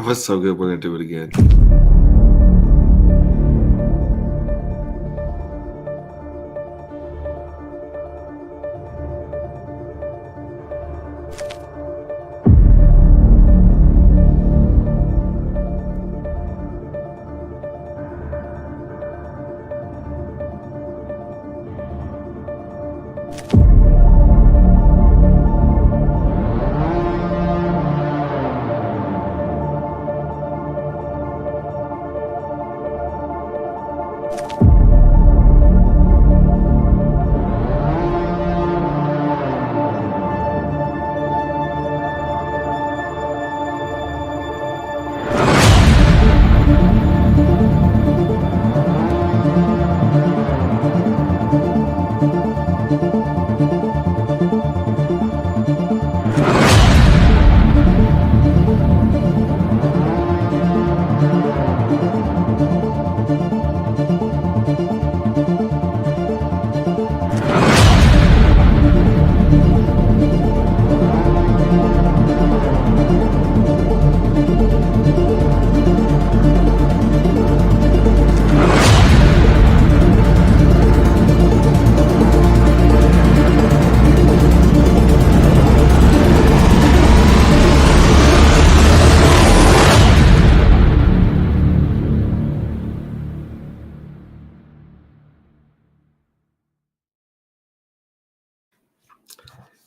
That was so good. We're going to do it again.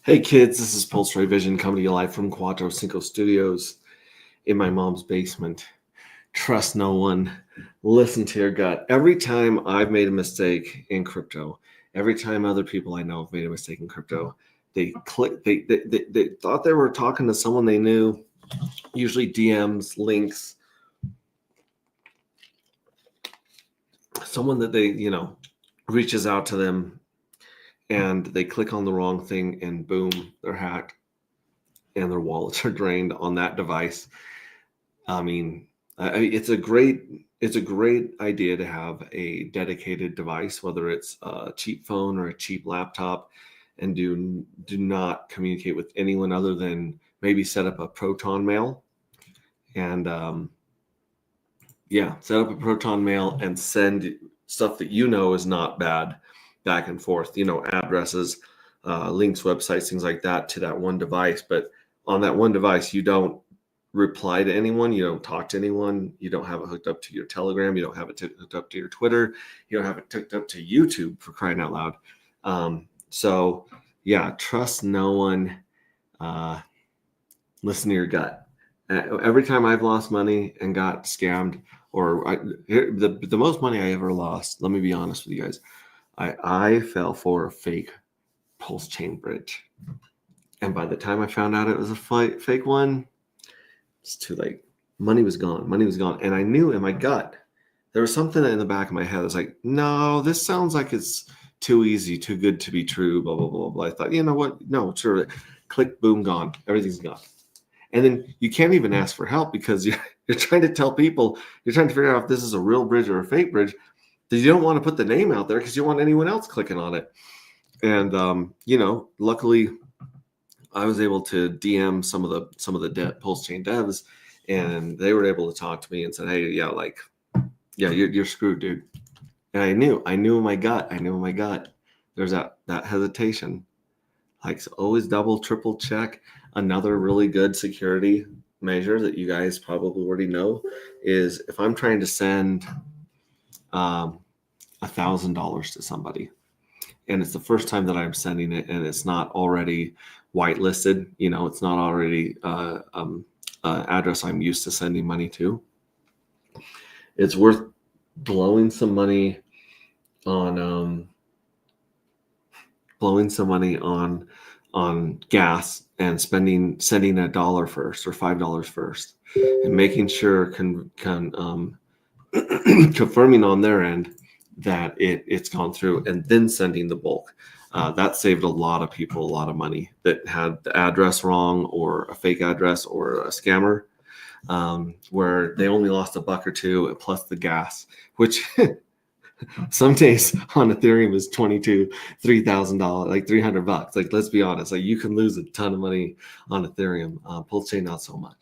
Hey kids, this is Pulse Ray Vision coming to you live from Cuatro Cinco Studios in my mom's basement. Trust no one. Listen to your gut. Every time I've made a mistake in crypto, every time other people I know have made a mistake in crypto, they thought they were talking to someone they knew, usually DMs, links, someone that they, reaches out to them, and they click on the wrong thing and boom, they're hacked and their wallets are drained on that device. I mean, it's a great idea to have a dedicated device, whether it's a cheap phone or a cheap laptop, and do not communicate with anyone other than maybe set up a Proton Mail and set up a Proton Mail and send stuff that is not bad back and forth, addresses, links, websites, things like that to that one device. But on that one device, you don't reply to anyone, you don't talk to anyone, you don't have it hooked up to your Telegram, you don't have it hooked up to your Twitter, you don't have it hooked up to YouTube, for crying out loud. So yeah, trust no one. Listen to your gut. Every time I've lost money and got scammed, the most money I ever lost, let me be honest with you guys, I fell for a fake pulse chain bridge. And by the time I found out it was a fake one, it's too late. Money was gone. And I knew in my gut, there was something in the back of my head that was like, no, this sounds like it's too easy, too good to be true, blah, blah, blah, blah. I thought, you know what? No, sure. Click, boom, gone. Everything's gone. And then you can't even ask for help because you're trying to tell people, you're trying to figure out if this is a real bridge or a fake bridge. You don't want to put the name out there because you don't want anyone else clicking on it. And luckily, I was able to DM some of the Pulse Chain devs, and they were able to talk to me and said, "Hey, you're screwed, dude." And I knew in my gut. There's that hesitation. Like, so always double, triple check. Another really good security measure that you guys probably already know is if I'm trying to send $1,000 to somebody, and it's the first time that I'm sending it, and it's not already whitelisted, it's not already address I'm used to sending money to. It's worth blowing some money on gas and sending $1 first or $5 first, and making sure confirming on their end that it's gone through, and then sending the bulk. That saved a lot of people a lot of money that had the address wrong or a fake address or a scammer, where they only lost $1 or $2 plus the gas, which some days on Ethereum is $3,000, like $300. Like, let's be honest, like you can lose a ton of money on Ethereum. Pulse Chain, not so much.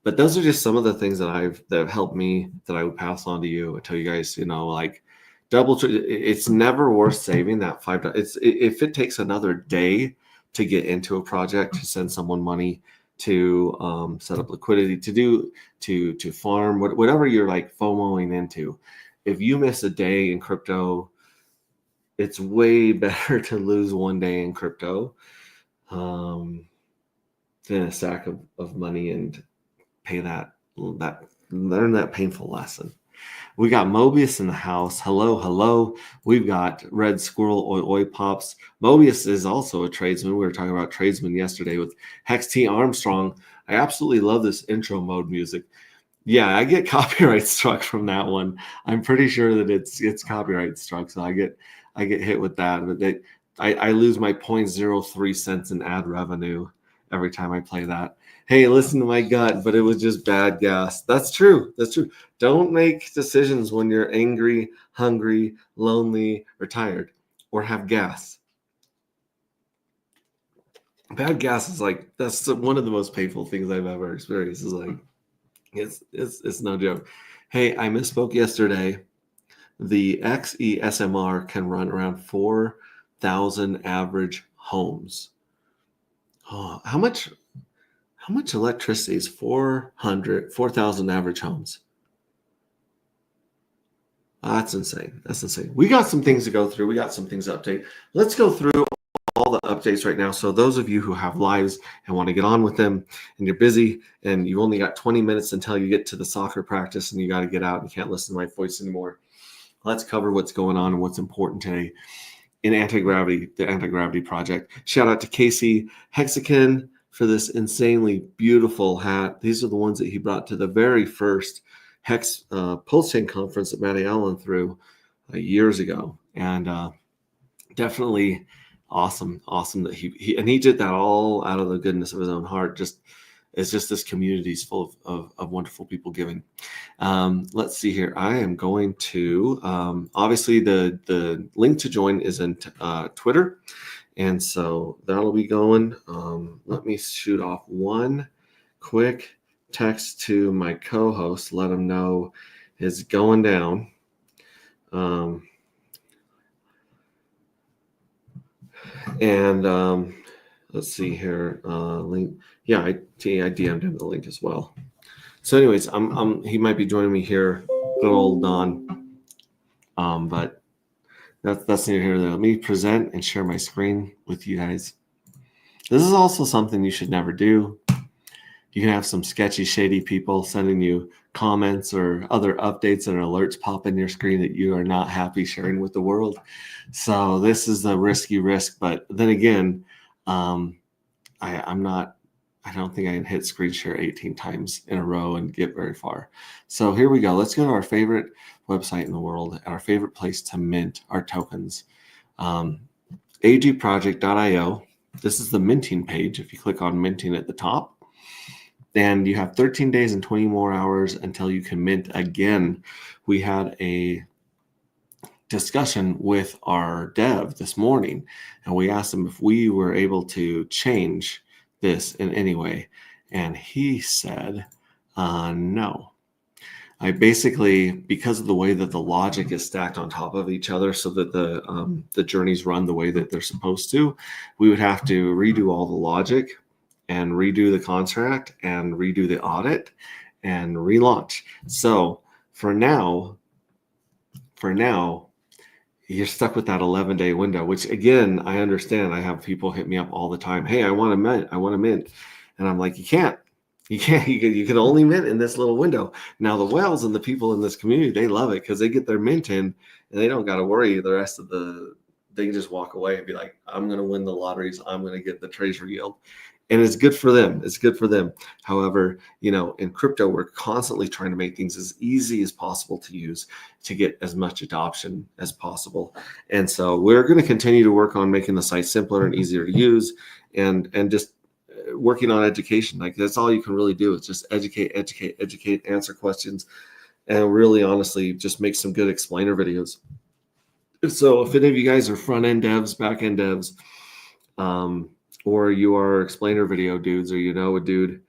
But those are just some of the things that have helped me that I would pass on to you. I tell you guys, like it's never worth saving that $5. If it takes another day to get into a project, to send someone money, to set up liquidity, to farm, whatever you're like FOMOing into. If you miss a day in crypto, it's way better to lose one day in crypto than a stack of money and pay learn that painful lesson. We got Mobius in the house. Hello. We've got Red Squirrel Oi Pops. Mobius is also a tradesman. We were talking about tradesmen yesterday with Hex T Armstrong. I absolutely love this intro mode music. Yeah, I get copyright struck from that one. I'm pretty sure that it's copyright struck, so I get hit with that. But I lose my 0.03 cents in ad revenue every time I play that. Hey, listen to my gut, but it was just bad gas. That's true. Don't make decisions when you're angry, hungry, lonely, or tired, or have gas. Bad gas is that's one of the most painful things I've ever experienced. It's no joke. Hey, I misspoke yesterday. The XESMR can run around 4,000 average homes. Oh, how much electricity is 4,000 average homes? That's insane. We got some things to go through. We got some things to update. Let's go through all the updates right now. So those of you who have lives and want to get on with them, and you're busy and you only got 20 minutes until you get to the soccer practice and you got to get out and you can't listen to my voice anymore. Let's cover what's going on and what's important today in anti-gravity, the anti-gravity project. Shout out to Casey Hexakin for this insanely beautiful hat. These are the ones that he brought to the very first Hex Pulse Chain conference that Matty Allen threw years ago. And definitely awesome that he did that all out of the goodness of his own heart. It's just this community is full of wonderful people giving. Let's see here. I am going to obviously the link to join is in Twitter, and so that'll be going. Let me shoot off one quick text to my co-host. Let him know it's going down. And let's see here. Link. Yeah, I DM'd him the link as well. So, anyways, he might be joining me here, good old Don. But that's neither here nor there. Let me present and share my screen with you guys. This is also something you should never do. You can have some sketchy, shady people sending you comments or other updates and alerts pop in your screen that you are not happy sharing with the world. So this is a risky risk. But then again, I don't think I can hit screen share 18 times in a row and get very far. So here we go. Let's go to our favorite website in the world, our favorite place to mint our tokens, agproject.io. This is the minting page. If you click on minting at the top, and you have 13 days and 20 more hours until you can mint again. We had a discussion with our dev this morning, and we asked him if we were able to change this in any way, and he said no. I basically, because of the way that the logic is stacked on top of each other so that the journeys run the way that they're supposed to, we would have to redo all the logic and redo the contract and redo the audit and relaunch. So for now, you're stuck with that 11-day window, which again, I understand. I have people hit me up all the time. Hey, I want to mint. And I'm like, you can't. You can only mint in this little window. Now the whales and the people in this community, they love it because they get their mint in and they don't got to worry the rest of they can just walk away and be like, I'm going to win the lotteries. I'm going to get the treasury yield. And it's good for them. However, in crypto, we're constantly trying to make things as easy as possible to use to get as much adoption as possible. And so we're going to continue to work on making the site simpler and easier to use and just working on education. Like that's all you can really do is just educate, answer questions, and really honestly just make some good explainer videos. So if any of you guys are front-end devs, back-end devs, or you are explainer video dudes, or a dude,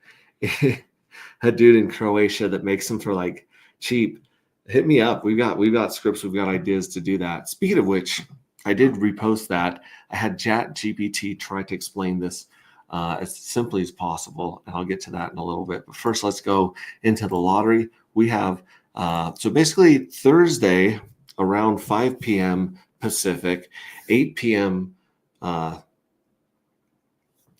a dude in Croatia that makes them for like cheap. Hit me up. We've got scripts. We've got ideas to do that. Speaking of which, I did repost that. I had ChatGPT try to explain this as simply as possible, and I'll get to that in a little bit. But first, let's go into the lottery. We have so basically Thursday around 5 p.m. Pacific, 8 p.m.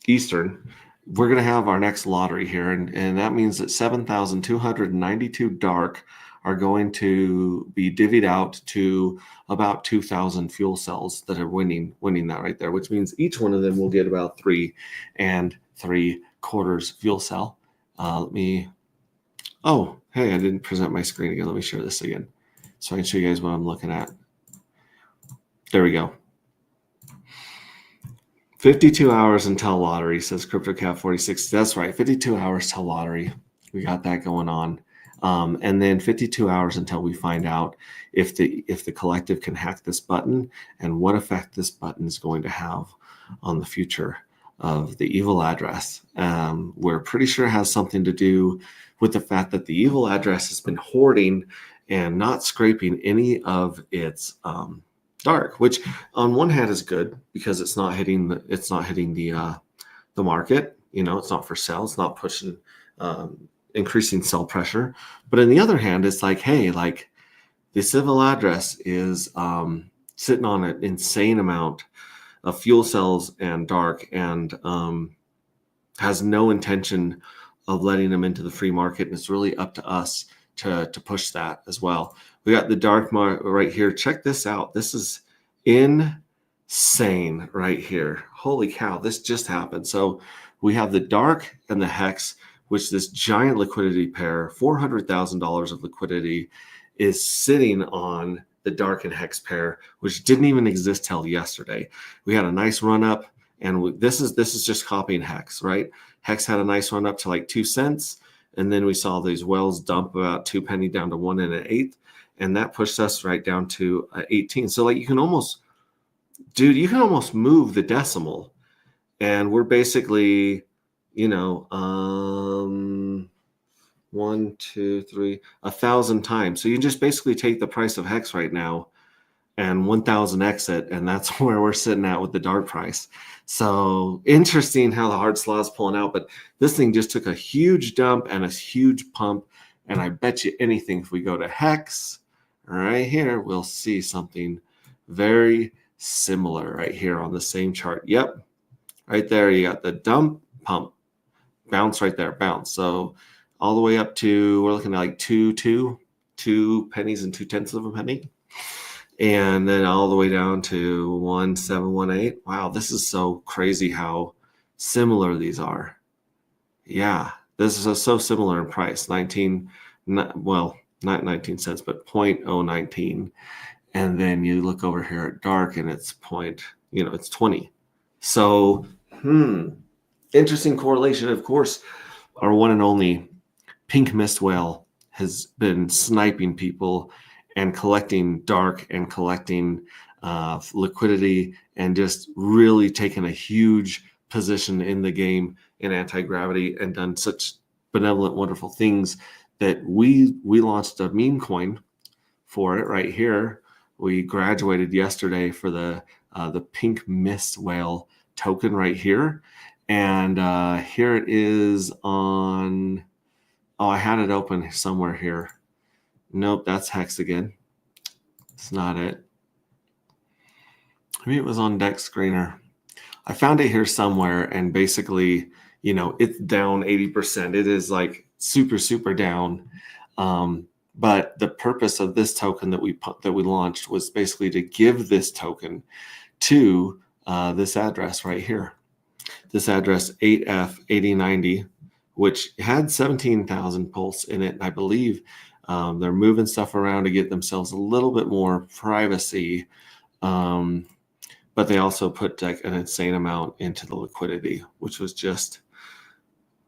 Eastern, we're going to have our next lottery here. And that means that 7,292 dark are going to be divvied out to about 2,000 fuel cells that are winning that right there, which means each one of them will get about 3 3/4 fuel cell. Oh, hey, I didn't present my screen again. Let me share this again so I can show you guys what I'm looking at. There we go. 52 hours until lottery, says CryptoCat46. That's right, 52 hours till lottery. We got that going on. And then 52 hours until we find out if the collective can hack this button and what effect this button is going to have on the future of the evil address. We're pretty sure it has something to do with the fact that the evil address has been hoarding and not scraping any of its dark, which on one hand is good because it's not hitting the market. You know, it's not for sale. It's not pushing increasing sell pressure. But on the other hand, it's like, hey, like the civil address is sitting on an insane amount of fuel cells and dark, and has no intention of letting them into the free market. And it's really up to us to push that as well. We got the dark right here. Check this out. This is insane right here. Holy cow, this just happened. So we have the dark and the hex, which this giant liquidity pair, $400,000 of liquidity, is sitting on the dark and hex pair, which didn't even exist till yesterday. We had a nice run up, and this is just copying hex, right? Hex had a nice run up to like 2 cents, and then we saw these wells dump about 2 penny down to 1 1/8, and that pushed us right down to 18. So like you can almost move the decimal, and we're basically, you know, 1, 2, 3, 1,000 times. So you just basically take the price of hex right now and 1,000x it, and that's where we're sitting at with the dark price. So interesting how the hard slaw is pulling out, but this thing just took a huge dump and a huge pump. And I bet you anything, if we go to hex right here, we'll see something very similar right here on the same chart. Yep, right there, you got the dump, pump, bounce right there, bounce. So all the way up to, we're looking at like 2 pennies and 2/10 of a penny. And then all the way down to 1,718. Wow, this is so crazy how similar these are. Yeah, this is so similar in price. 19, well, not 19 cents, but 0.019. And then you look over here at dark and it's it's 20. So, interesting correlation. Of course, our one and only pink mist whale has been sniping people and collecting dark and collecting liquidity, and just really taken a huge position in the game in anti-gravity, and done such benevolent, wonderful things that we launched a meme coin for it right here. We graduated yesterday for the pink mist whale token right here. And here it is on, I had it open somewhere here. Nope, that's hex again. It's not it. Maybe it was on Dex Screener. I found it here somewhere, and basically, it's down 80%. It is like super, super down. But the purpose of this token that we launched was basically to give this token to this address right here. This address 8F8090, which had 17,000 pulse in it. I believe they're moving stuff around to get themselves a little bit more privacy. But they also put like an insane amount into the liquidity, which was just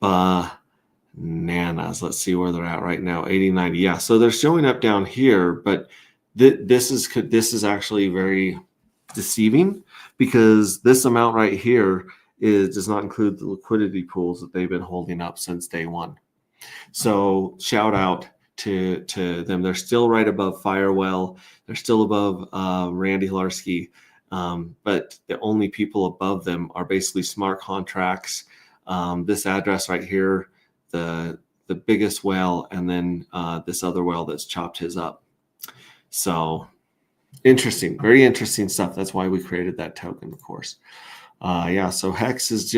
bananas. Let's see where they're at right now. 8090. Yeah, so they're showing up down here, but this is actually very deceiving, because this amount right here does not include the liquidity pools that they've been holding up since day one. So shout out to them. They're still right above Firewell. They're still above Randy Hilarski. But the only people above them are basically smart contracts. This address right here, the biggest whale, and then this other whale that's chopped his up. So interesting, very interesting stuff. That's why we created that token, of course. Yeah, so Hex is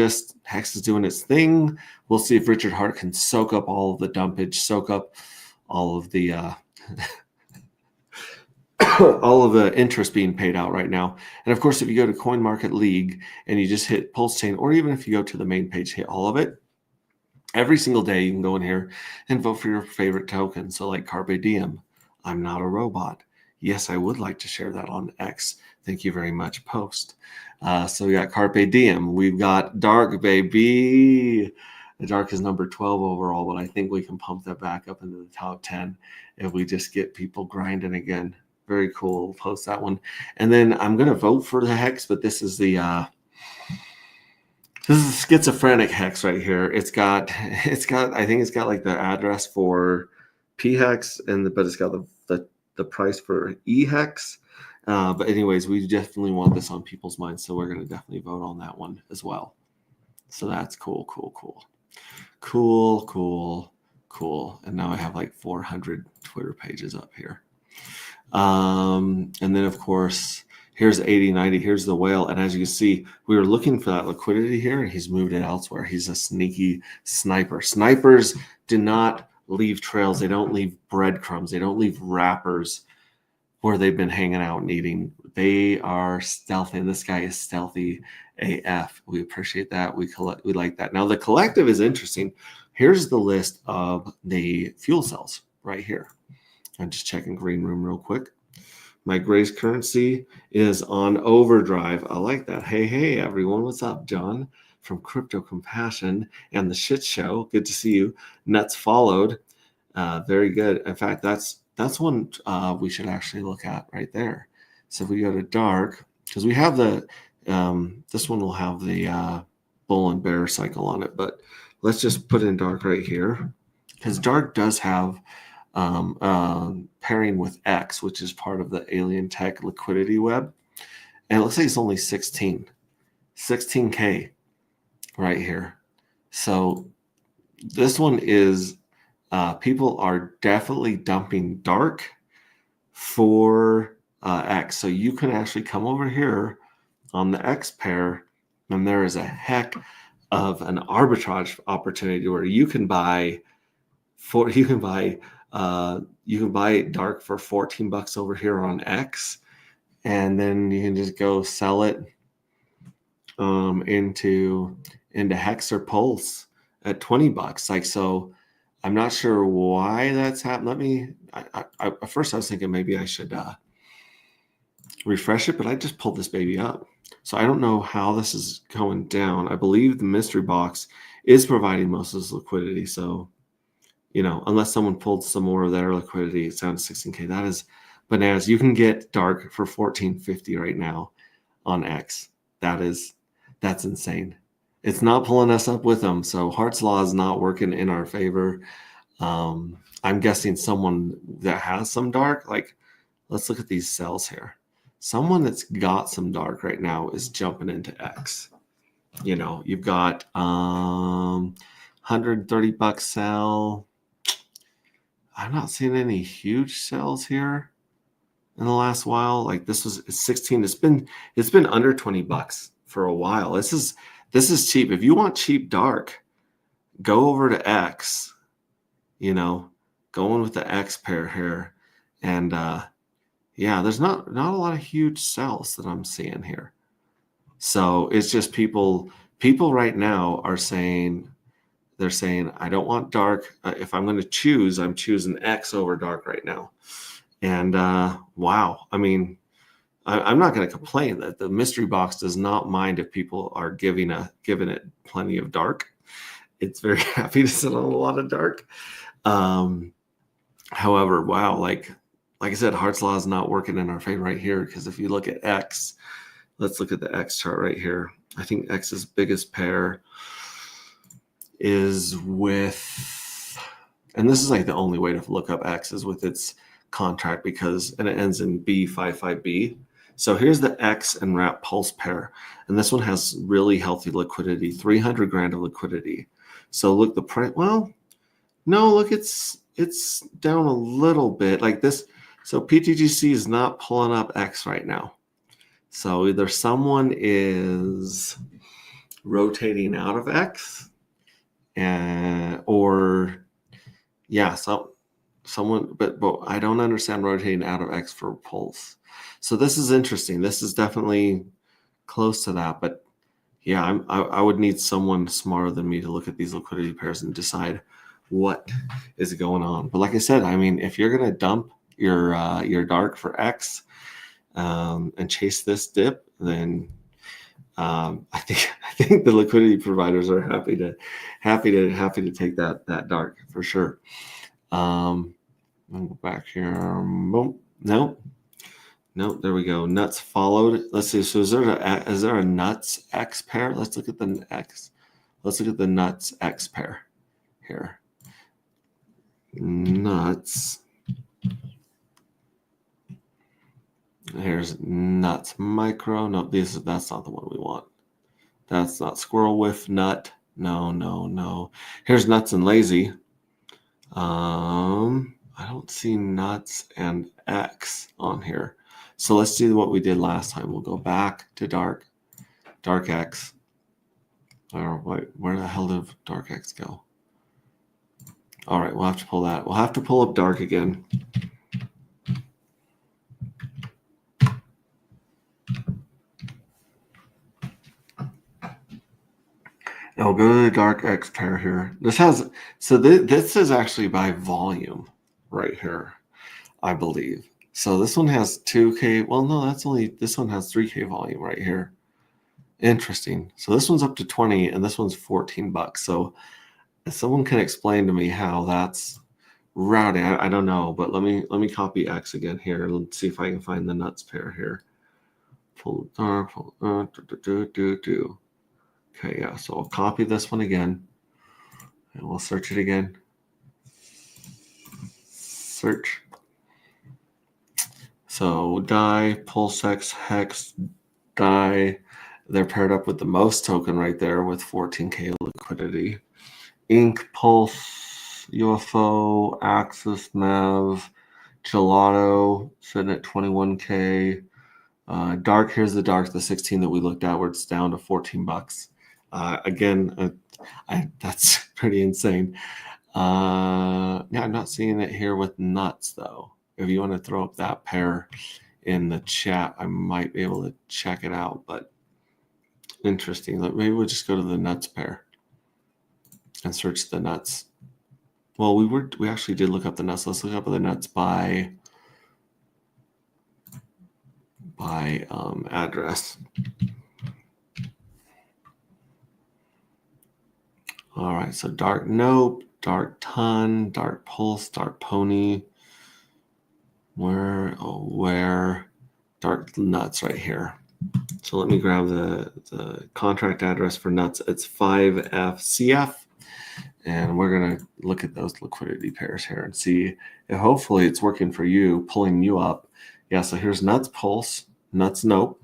doing its thing. We'll see if Richard Hart can soak up all of the dumpage, soak up all of the all of the interest being paid out right now. And of course, if you go to CoinMarket League and you just hit Pulse Chain, or even if you go to the main page, hit all of it, every single day you can go in here and vote for your favorite token. So like Carpe Diem, I'm not a robot. Yes, I would like to share that on X. Thank you very much, Post. So we got Carpe Diem. We've got Dark, baby. The Dark is number 12 overall, but I think we can pump that back up into the top 10 if we just get people grinding again. Very cool. We'll post that one. And then I'm going to vote for the Hex, but this is the schizophrenic Hex right here. I think it's got like the address for P Hex, but it's got the price for E Hex. But anyways, we definitely want this on people's minds, so we're going to definitely vote on that one as well. So that's cool. And now I have like 400 Twitter pages up here. And then of course, here's 8090. Here's the whale. And as you can see, we were looking for that liquidity here, and he's moved it elsewhere. He's a sneaky sniper. Snipers do not leave trails. They don't leave breadcrumbs. They don't leave wrappers where they've been hanging out and eating. They are stealthy, and this guy is stealthy AF. We appreciate that. We like that. Now the collective is interesting. Here's the list of the fuel cells right here. I'm just checking Green Room real quick. My Grace currency is on overdrive. I like that. Hey, everyone. What's up, John from Crypto Compassion and the Shit Show? Good to see you. Nuts followed. Very good. In fact, that's one we should actually look at right there. So if we go to Dark, because we have the this one will have the bull and bear cycle on it, but let's just put in Dark right here, because Dark does have pairing with X, which is part of the Alien Tech liquidity web. And it looks like it's only 16K right here. So this one is, people are definitely dumping Dark for X. So you can actually come over here on the X pair, and there is a heck of an arbitrage opportunity where you can buy Dark for $14 over here on X, and then you can just go sell it into Hex or Pulse at $20. Like, so I'm not sure why that's happened. At first I was thinking maybe I should refresh it, but I just pulled this baby up. So I don't know how this is going down. I believe the mystery box is providing most of this liquidity. So, unless someone pulled some more of their liquidity, it's down to 16K. That is bananas. You can get Dark for $14.50 right now on X. That's insane. It's not pulling us up with them. So Hart's Law is not working in our favor. I'm guessing someone that has some Dark, like, let's look at these cells here. Someone that's got some Dark right now is jumping into X. You've got $130 sell. I'm not seeing any huge sales here in the last while. Like, this was 16. It's been under $20 for a while. This is cheap. If you want cheap Dark, go over to X. Go in with the X pair here, and there's not a lot of huge sales that I'm seeing here. So it's just people right now are saying, they're saying, I don't want Dark. If I'm going to choose, I'm choosing X over Dark right now. And wow, I mean, I'm not going to complain that the mystery box does not mind if people are giving it plenty of Dark. It's very happy to sit on a lot of Dark. However, wow, like I said, Hart's Law is not working in our favor right here, because if you look at X, let's look at the X chart right here. I think X's biggest pair is with And this is like the only way to look up X is with its contract and it ends in B55B. So here's the X and wrap pulse pair. And this one has really healthy liquidity, 300 grand of liquidity. So look, the price, well, no, look, it's down a little bit like this. So PTGC is not pulling up X right now. So either someone is rotating out of X or yeah, someone, but I don't understand rotating out of X for pulse. So this is interesting. This is definitely close to that, but yeah, I would need someone smarter than me to look at these liquidity pairs and decide what is going on. But like I said, I mean, if you're gonna dump your dark for X and chase this dip, then I think the liquidity providers are happy to take that dark for sure. I'll go back here. Nope. There we go. Nuts followed. Let's see. So is there a nuts X pair? Let's look at the X. Let's look at the nuts X pair here. Nuts. Here's nuts micro. No, that's not the one we want. That's not squirrel whiff nut. No. Here's nuts and lazy. I don't see nuts and X on here. So let's do what we did last time. We'll go back to dark X. Or where the hell did dark X go? All right, we'll have to pull that. We'll have to pull up dark again. Now we'll go to the dark X pair here. This is actually by volume right here, I believe. So this one has 2K. Well, no, this one has 3K volume right here. Interesting. So this one's up to 20 and this one's $14. So if someone can explain to me how that's routing, I don't know, but let me copy X again here. Let's see if I can find the nuts pair here. Pull dark, Okay, yeah, so I'll copy this one again and we'll search it again. Search. So die, pulsex, hex, die. They're paired up with the most token right there with 14K liquidity. Ink, Pulse, UFO, Axis, Mav, Gelato sitting at 21K. Dark, here's the dark, the 16 that we looked at, where it's down to $14. Again, that's pretty insane. Yeah, I'm not seeing it here with nuts though. If you want to throw up that pair in the chat, I might be able to check it out. But interesting. Maybe we'll just go to the nuts pair and search the nuts. Well, we actually did look up the nuts. Let's look up the nuts by address. All right, so dark nope, dark ton, dark pulse, dark pony. Where dark nuts right here. So let me grab the contract address for nuts. It's 5FCF. And we're going to look at those liquidity pairs here and see if hopefully it's working for you, pulling you up. Yeah, so here's nuts pulse, nuts nope,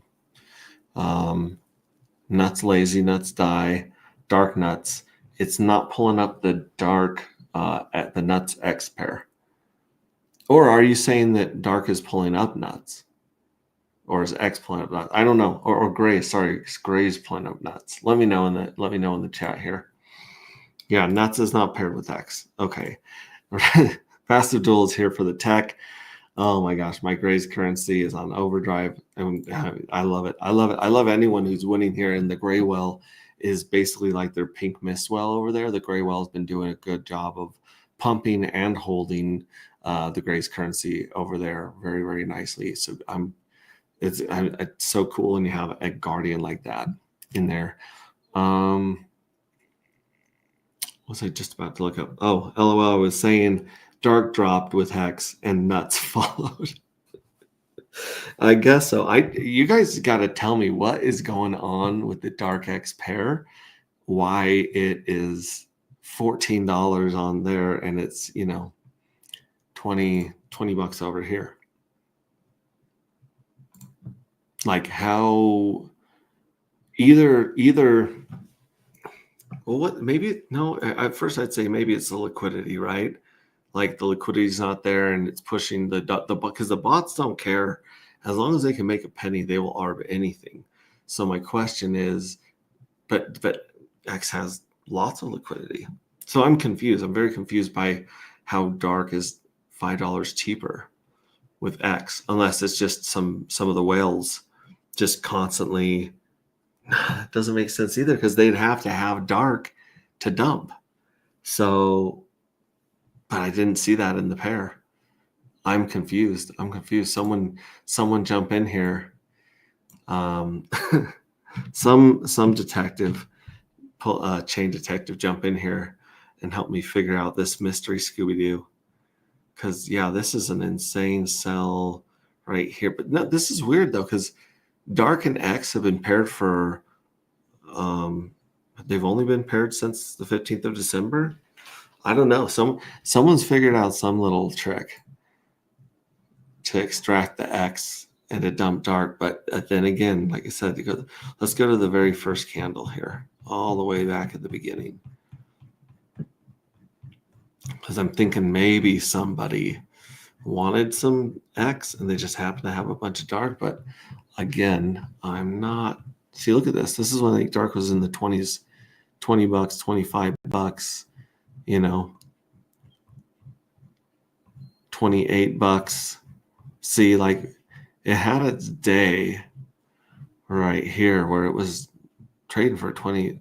nuts lazy, nuts die, dark nuts. It's not pulling up the dark at the nuts X pair. Or are you saying that dark is pulling up nuts? Or is X pulling up nuts? I don't know. Or gray, sorry, gray's pulling up nuts. Let me know in the chat here. Yeah, nuts is not paired with X. Okay. Faster Duel is here for the tech. Oh my gosh, my Gray's currency is on overdrive. And I love it. I love anyone who's winning here. And the Gray Well is basically like their pink mist well over there. The Gray Well has been doing a good job of pumping and holding the Gray's currency over there very, very nicely. So it's so cool when you have a guardian like that in there. What was I just about to look up? Oh, LOL, I was saying dark dropped with hex and nuts followed. I guess so. You guys got to tell me what is going on with the dark X pair, why it is $14 on there, and it's, you know, 20 bucks over here. Like how either well, what maybe no, at first I'd say maybe it's the liquidity, right? Like the liquidity's not there and it's pushing the because the bots don't care. As long as they can make a penny, they will arb anything. So my question is, but X has lots of liquidity. So I'm confused. I'm very confused by how dark is $5 cheaper with X, unless it's just some of the whales just constantly. It doesn't make sense either because they'd have to have dark to dump. So, but I didn't see that in the pair. I'm confused. Someone jump in here. Some detective, chain detective, jump in here and help me figure out this mystery Scooby-Doo. Because yeah, this is an insane sell right here. But no, this is weird though, because Dark and X have been paired for they've only been paired since the 15th of December. I don't know. Someone's figured out some little trick to extract the X and to dump Dark. But then again, like I said, let's go to the very first candle here, all the way back at the beginning. Because I'm thinking maybe somebody wanted some X and they just happen to have a bunch of Dark. But again, I'm not. See, look at this. This is when I think Dark was in the 20s, 20 bucks, 25 bucks, you know, 28 bucks. See, like it had its day right here where it was trading for plenty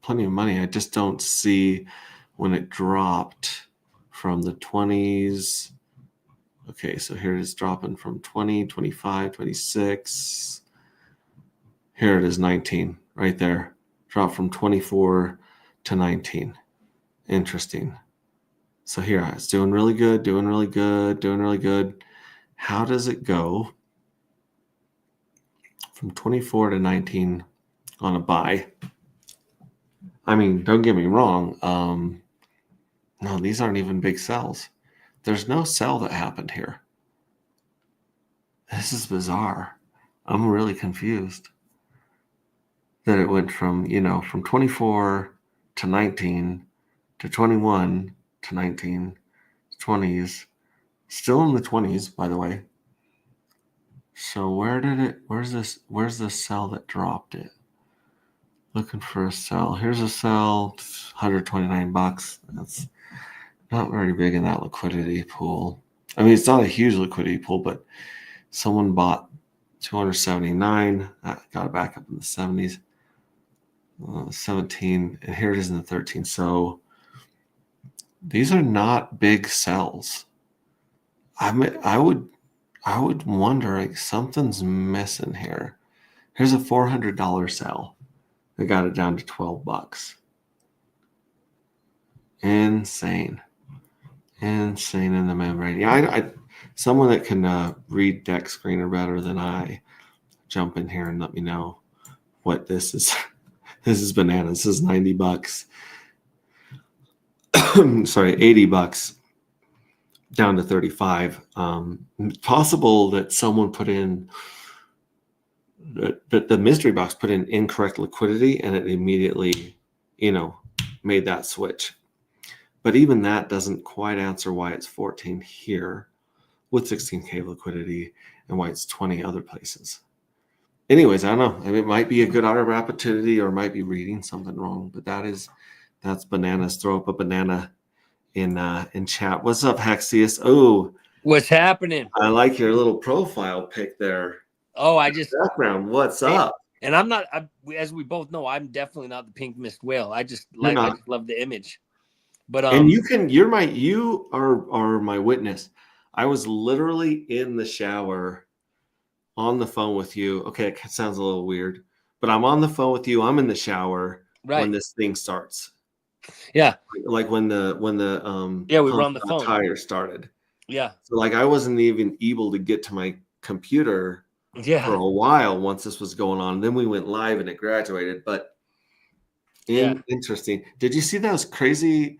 of money. I just don't see when it dropped from the 20s. Okay, so here it is dropping from 20, 25, 26. Here it is, 19, right there. Dropped from 24 to 19. Interesting. So here it's doing really good, doing really good, doing really good. How does it go from 24 to 19 on a buy? I mean, don't get me wrong. No, these aren't even big sells. There's no sell that happened here. This is bizarre. I'm really confused that it went from, you know, from 24 to 19 to 21 to 19 to 20s, still in the 20s, by the way. So where's the sell that dropped it? Looking for a sell. Here's a sell, 129 bucks. That's not very big in that liquidity pool. I mean, it's not a huge liquidity pool, but someone bought 279. That got it back up in the 70s. 17, and here it is in the 13. So these are not big sells. I would wonder, like, something's missing here. Here's a $400 sell. They got it down to 12 bucks. Insane in the membrane. Yeah, someone that can read deck screener better than I, jump in here and let me know what this is. This is bananas. This is 90 bucks. Sorry, 80 bucks down to 35. Possible that someone put in that the mystery box put in incorrect liquidity and it immediately, you know, made that switch. But even that doesn't quite answer why it's 14 here with 16K liquidity and why it's 20 other places. Anyways, I don't know. I mean, it might be a good order opportunity or might be reading something wrong, but that's bananas. Throw up a banana in chat. What's up, Hexius? Oh, what's happening? I like your little profile pic there. Oh, I just background. What's up? And I'm not, as we both know, I'm definitely not the pink mist whale. I just love the image. But and you are my witness. I was literally in the shower on the phone with you. Okay, it sounds a little weird, but I'm on the phone with you. I'm in the shower when this thing starts. Yeah, like when the we were on the phone. Tire started. Yeah, so like I wasn't even able to get to my computer for a while once this was going on. Then we went live and it graduated. But Yeah. Interesting. Did you see that crazy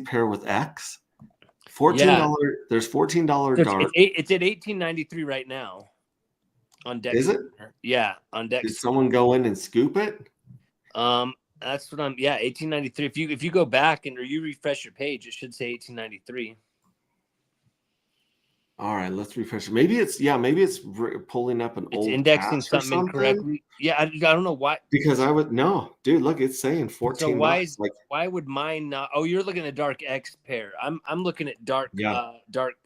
pair with X? Yeah. $14. There's $14 So dart. it's at 1893 right now on Dex. Is it? Yeah, on Did Dex. someone go in and scoop it? That's what I'm. Yeah, 1893. If you go back or you refresh your page, it should say 1893. All right, let's refresh it. Maybe it's pulling up an It's old indexing cast or something something. incorrectly. Yeah, I don't know why. Because I would no, dude. Look, it's saying So $14. Like, why would mine not? Oh, you're looking at Dark X pair. I'm looking at yeah. Dark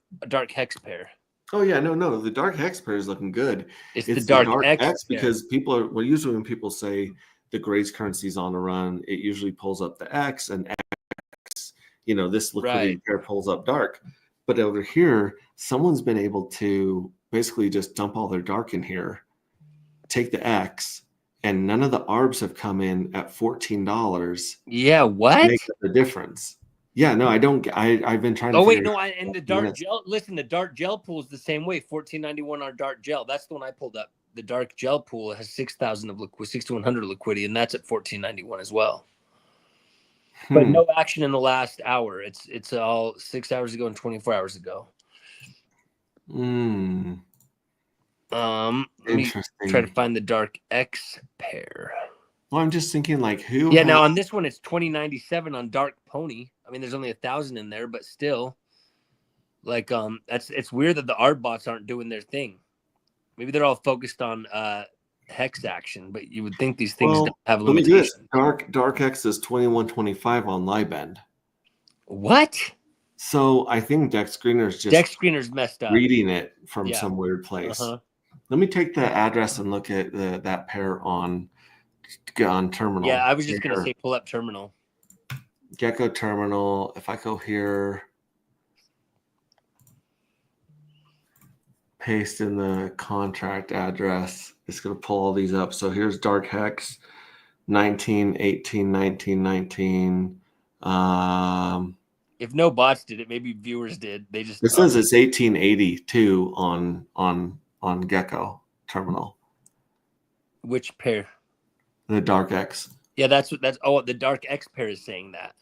Hex pair. Oh yeah, no. The dark hex pair is looking good. It's the It's the Dark dark X X pair. because well, usually when people say the Grace currency is on the run, it usually pulls up the X, and X, this liquidity Right. pair pulls up dark. But over here, someone's been able to basically just dump all their dark in here, take the X, and none of the ARBs have come in at $14 Yeah. to What? make up the difference. Yeah, no, I don't. I've been trying to Oh wait, figure no. out. And the Dark Gel. Listen, the Dark Gel pool is the same way. 1491 on Dark Gel. That's the one I pulled up. The Dark Gel pool has 6,000 of liquid, 6,100 liquidity, and that's at 1491 as well. But no action in the last hour. It's all 6 hours ago and 24 hours ago. Let me try to find the Dark X pair. Well, I'm just thinking, like, who? Yeah, now on this one it's 2097 on Dark Pony. I mean, there's only 1,000 in there, but still, like, it's weird that the art bots aren't doing their thing. Maybe they're all focused on hex action, but you would think these things don't have limitations. Dark X is 2125 on Libend. What? So I think Dex Screener's messed up. Reading it from some weird place. Let me take the address and look at that pair on Terminal. Yeah, I was just gonna say pull up Terminal. Gecko Terminal. If I go here, paste in the contract address, it's gonna pull all these up. So here's Dark Hex, 19, 18, 19, 19. If no bots did it, maybe viewers did. They just it says it's 1882 on Gecko Terminal. Which pair? The Dark X. Yeah, the Dark X pair is saying that.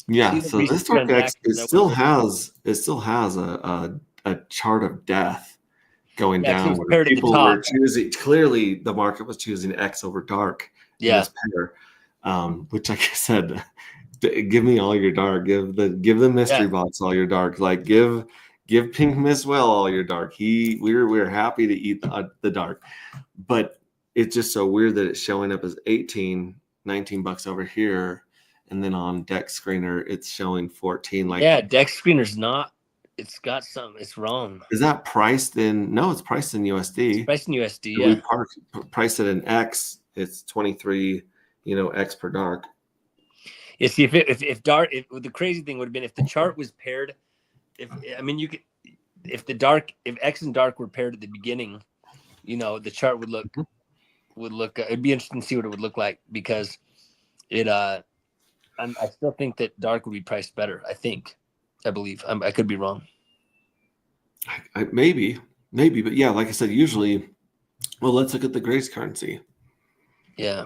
Yeah, so this Dark X still has a chart of death going down. Where people were choosing. Clearly, the market was choosing X over Dark. Yeah. In this pair, which, like I said, give me all your dark. Give the mystery bots all your dark. Like give Pink Mistwell all your dark. We're happy to eat the dark, but it's just so weird that it's showing up as 19 bucks over here, and then on Dex Screener it's showing 14. Like, yeah, Dex Screener's not. It's got something. It's wrong. Is that priced in? No, it's priced in USD. It's priced in USD. So we price it in X. It's 23. X per dark. Yeah, see, if dark, the crazy thing would have been if the chart was paired. If X and dark were paired at the beginning, the chart would look. It'd be interesting to see what it would look like because I still think that dark would be priced better. I believe. I could be wrong. Maybe, but yeah, like I said, usually. Well, let's look at the Grace currency. Yeah.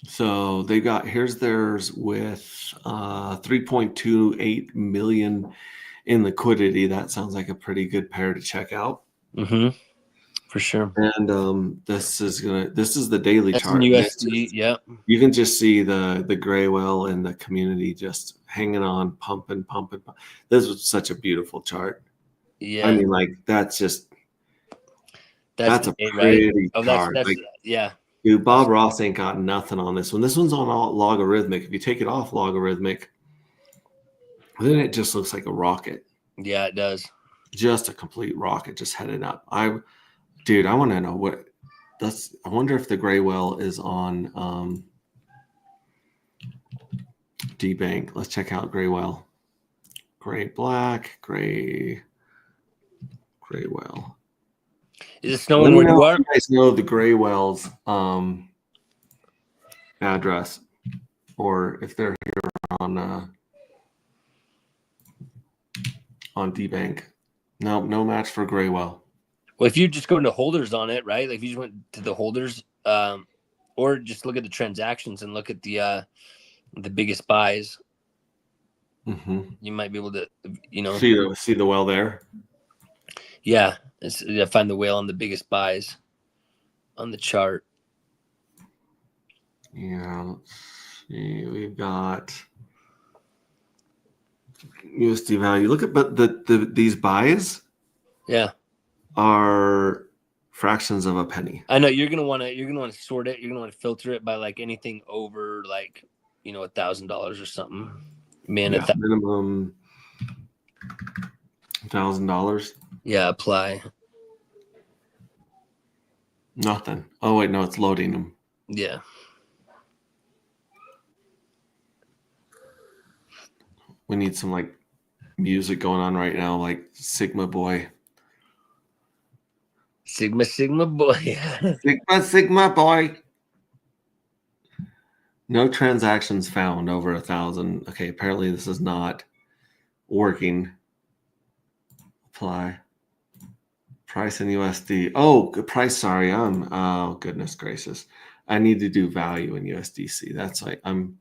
So here's theirs with 3.28 million in liquidity. That sounds like a pretty good pair to check out. Mm-hmm. For sure. And this is the daily chart. USD, yeah. You can just see the Graywell and the community just hanging on, pumping. This was such a beautiful chart. Yeah. I mean, like that's a pretty chart. Yeah. Dude, Bob Ross ain't got nothing on this one. This one's on logarithmic. If you take it off logarithmic, then it just looks like a rocket. Yeah, it does. Just a complete rocket, just heading up. I want to know I wonder if the Graywell is on DBank. Let's check out Graywell. Gray black, Graywell. Is it snowing where you are? You guys know the Graywell's address, or if they're here on DBank. No match for Graywell. Well, if you just go into holders on it, right? Like if you just went to the holders, or just look at the transactions and look at the biggest buys. Mm-hmm. You might be able to, See the well there. yeah, find the whale on the biggest buys on the chart. Yeah, let's see. We've got USD value. Look at but these buys Yeah, are fractions of a penny. I know you're gonna want to sort it. You're gonna want to filter it by like anything over like $1,000 or something. Man, Yeah, minimum $1,000. Yeah, apply. Nothing. Oh wait, no, it's loading them. Yeah. We need some like music going on right now, like Sigma Boy. Sigma boy. Sigma Boy. No transactions found over 1,000. Okay, apparently this is not working. Apply. Price in USD. Oh, price. Sorry, oh goodness gracious. I need to do value in USDC. That's like I'm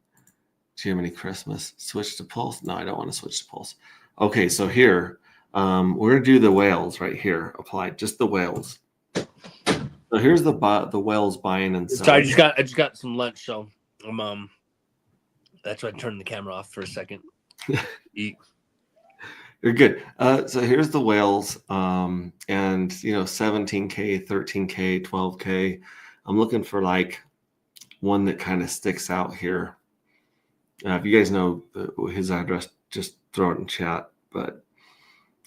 Jiminy Christmas. Switch to Pulse. No, I don't want to switch to Pulse. Okay, so here we're gonna do the whales right here. Apply just the whales. So here's the whales buying and selling. Sorry, I just got some lunch, so that's why I turned the camera off for a second. Eat. You're good. So here's the whales, and 17K, 13K, 12K. I'm looking for like one that kind of sticks out here. If you guys know his address, just throw it in chat. But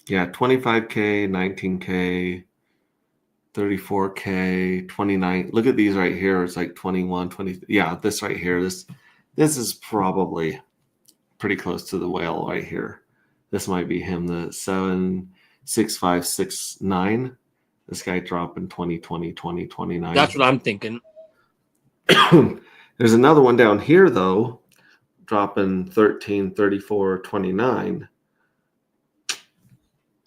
yeah, 25K, 19K, 34K, 29. Look at these right here. It's like 21, 20. Yeah, this right here. This is probably pretty close to the whale right here. This might be him, the 76569. This guy dropping 2020, 2029. That's what I'm thinking. There's another one down here, though, dropping 13, 34, 29.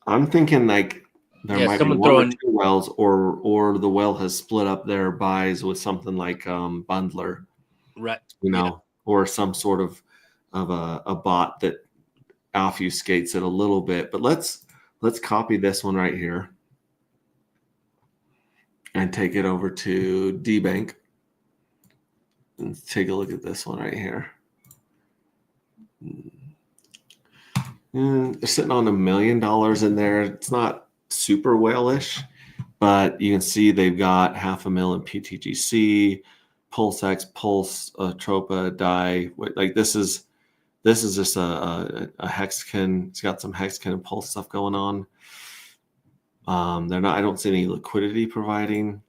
I'm thinking like there might be one or two wells, or the well has split up their buys with something like Bundler, right? Or some sort of a bot that obfuscates it a little bit. But let's copy this one right here and take it over to DBank and take a look at this one right here. They're sitting on $1 million in there. It's not super whale-ish, but you can see they've got $500,000 in PTGC, PulseX, Pulse, Tropa, Die. Like this is just a Hexagon. It's got some Hexagon and Pulse stuff going on. They're not. I don't see any liquidity providing.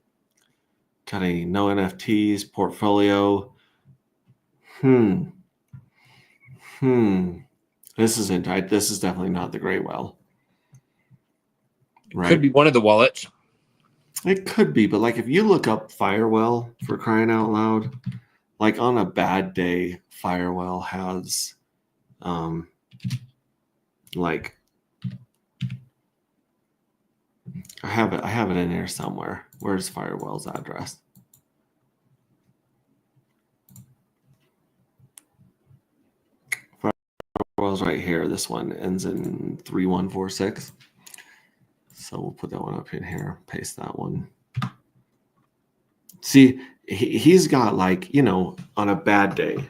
Got any no NFTs portfolio. This isn't. This is definitely not the Gray Well. Right. Could be one of the wallets. It could be, but like if you look up Firewell, for crying out loud, like on a bad day, Firewell has like I have it in there somewhere. Where's Firewell's address? Firewell's right here. This one ends in 3146. So we'll put that one up in here, paste that one. See, he's got like, on a bad day,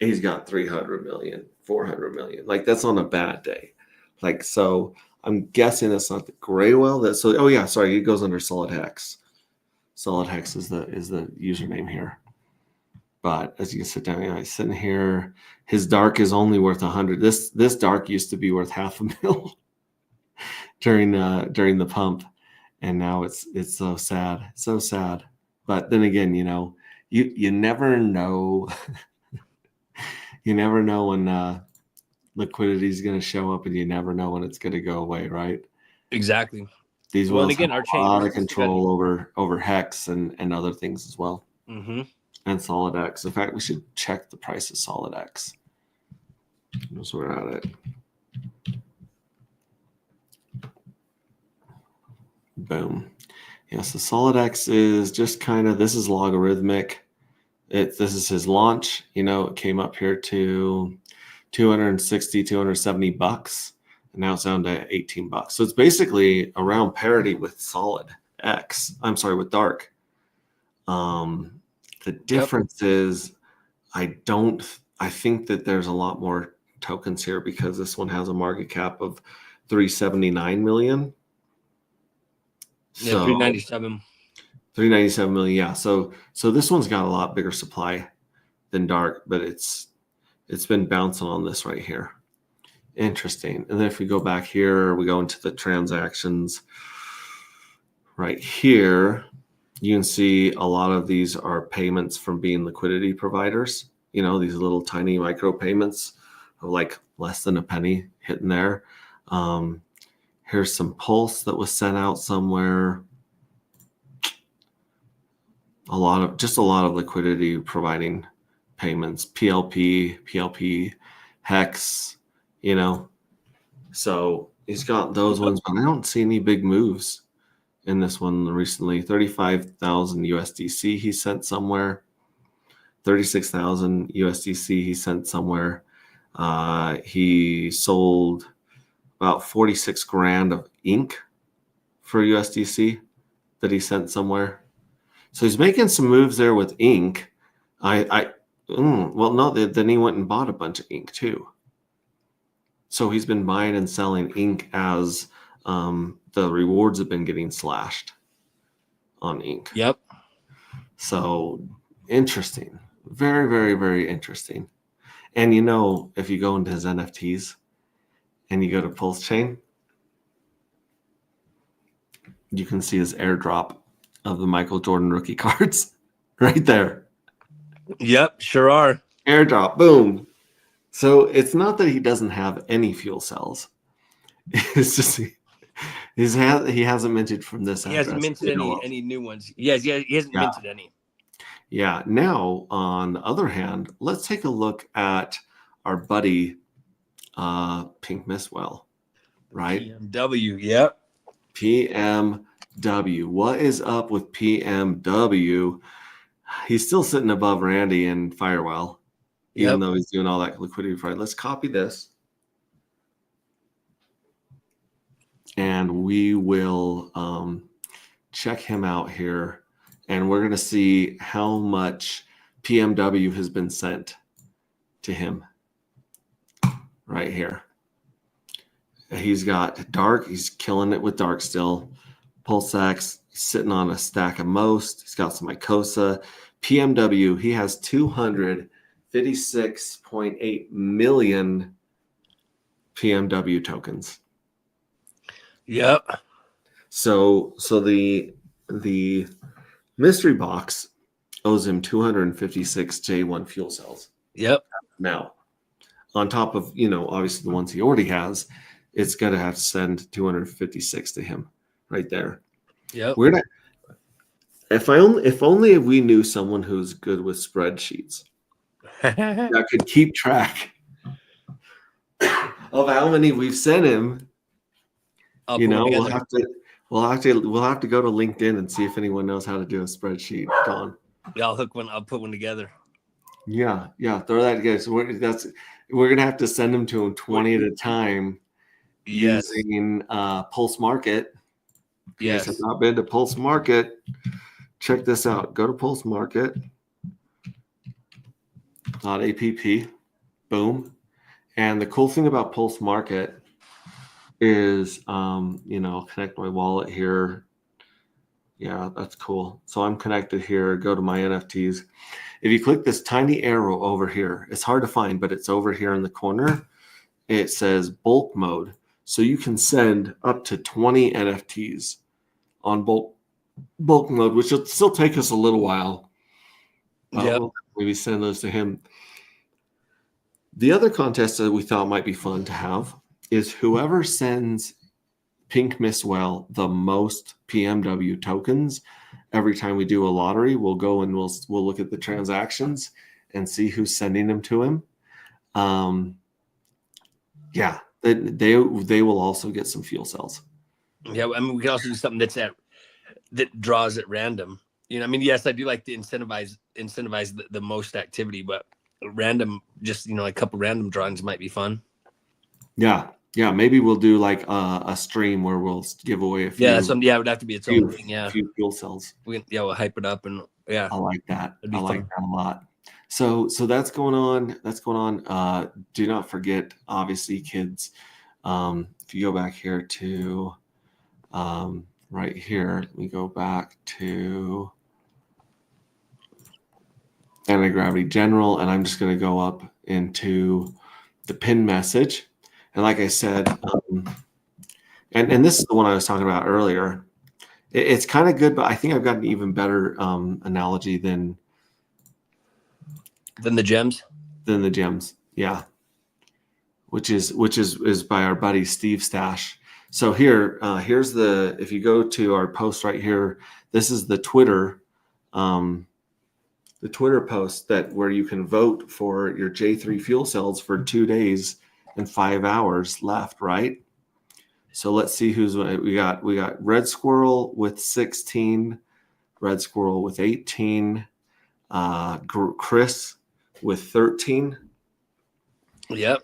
he's got 300 million, 400 million. Like that's on a bad day. Like, so I'm guessing that's not the Gray Well. It goes under Solid Hex. Solid Hex is the username here. But as you can sit down, he's sitting here. His dark is only worth 100. This dark used to be worth $500,000 during the pump, and now it's so sad. But then again, you never know. You never know when liquidity is going to show up, and you never know when it's going to go away, right? Exactly. These wells have a lot of control over Hex and other things as well. Mm-hmm. And SolidX. In fact, we should check the price of SolidX. That's where we're at it. Boom. Yeah, so SolidX is just kind of, this is logarithmic. This is his launch. It came up here to 260, 270 bucks. And now it's down to 18 bucks. So it's basically around parity with Solid X. I'm sorry, with Dark. The difference is I think that there's a lot more tokens here because this one has a market cap of 379 million. Yeah, 397. 397 million. Yeah. So this one's got a lot bigger supply than Dark, but it's been bouncing on this right here. Interesting. And then if we go back here, we go into the transactions right here. You can see a lot of these are payments from being liquidity providers. These little tiny micro payments of like less than a penny hitting there. Here's some Pulse that was sent out somewhere. A lot of liquidity providing payments. PLP, Hex, So he's got those ones, but I don't see any big moves in this one recently. 35,000 USDC he sent somewhere. 36,000 USDC he sent somewhere. He sold about 46 grand of ink for USDC that he sent somewhere. So he's making some moves there with ink. Then he went and bought a bunch of ink too. So he's been buying and selling ink as the rewards have been getting slashed on ink. Yep. So interesting. Very, very, very interesting. And if you go into his NFTs and you go to Pulse Chain, you can see his airdrop of the Michael Jordan rookie cards right there. Yep, sure are. Airdrop, boom. So it's not that he doesn't have any fuel cells. It's just he hasn't minted from this. He hasn't minted any new ones. Yes, he hasn't minted any. Yeah. Now, on the other hand, let's take a look at our buddy Pink Mistwell, right? PMW, yep. PMW. What is up with PMW? He's still sitting above Randy and Firewell, even though he's doing all that liquidity fraud. Let's copy this. And we will check him out here. And we're going to see how much PMW has been sent to him right here. He's got Dark. He's killing it with Dark still. PulseX, he's sitting on a stack of most. He's got some Icosa. PMW, he has 256.8 million PMW tokens. Yep. So the mystery box owes him 256 J1 fuel cells. Yep. Now, on top of, obviously the ones he already has, it's going to have to send 256 to him right there. Yep. If only we knew someone who's good with spreadsheets that could keep track of how many we've sent him. We'll have to go to LinkedIn and see if anyone knows how to do a spreadsheet, Don. Yeah, I'll put one together. Yeah, throw that together. So we're gonna have to send them to him 20 at a time using Pulse Market. If you guys have not been to Pulse Market, check this out. Go to Pulse Market.app. Boom. And the cool thing about Pulse Market is, connect my wallet here. Yeah, that's cool. So I'm connected here. Go to my NFTs. If you click this tiny arrow over here, it's hard to find, but it's over here in the corner. It says bulk mode. So you can send up to 20 NFTs on bulk mode, which will still take us a little while. We'll maybe send those to him. The other contest that we thought might be fun to have is whoever sends Pink Mistwell the most PMW tokens every time we do a lottery. We'll go and we'll look at the transactions and see who's sending them to him. They will also get some fuel cells. Yeah, I mean, we can also do something that draws at random. You know, I mean, yes, I do like to incentivize the most activity, but random, just, you know, a couple random drawings might be fun. Yeah. Yeah. Maybe we'll do like a stream where we'll give away a few. Yeah, it would have to be its own thing. Yeah. A few fuel cells. We'll hype it up, and yeah. I like that. It'd be I like fun. that a lot. So that's going on. That's going on. Do not forget, obviously, kids. If you go back here to right here, let me go back to anti-gravity general, and I'm just going to go up into the pin message. And like I said, and this is the one I was talking about earlier. It's kind of good, but I think I've got an even better analogy than the gems. Than the gems, yeah. Which is by our buddy Steve Stash. So here's the, if you go to our post right here, this is the Twitter post that where you can vote for your J3 fuel cells for 2 days and 5 hours left, right? So let's see who's we got. We got Red Squirrel with 16, Red Squirrel with 18, Chris with 13. Yep.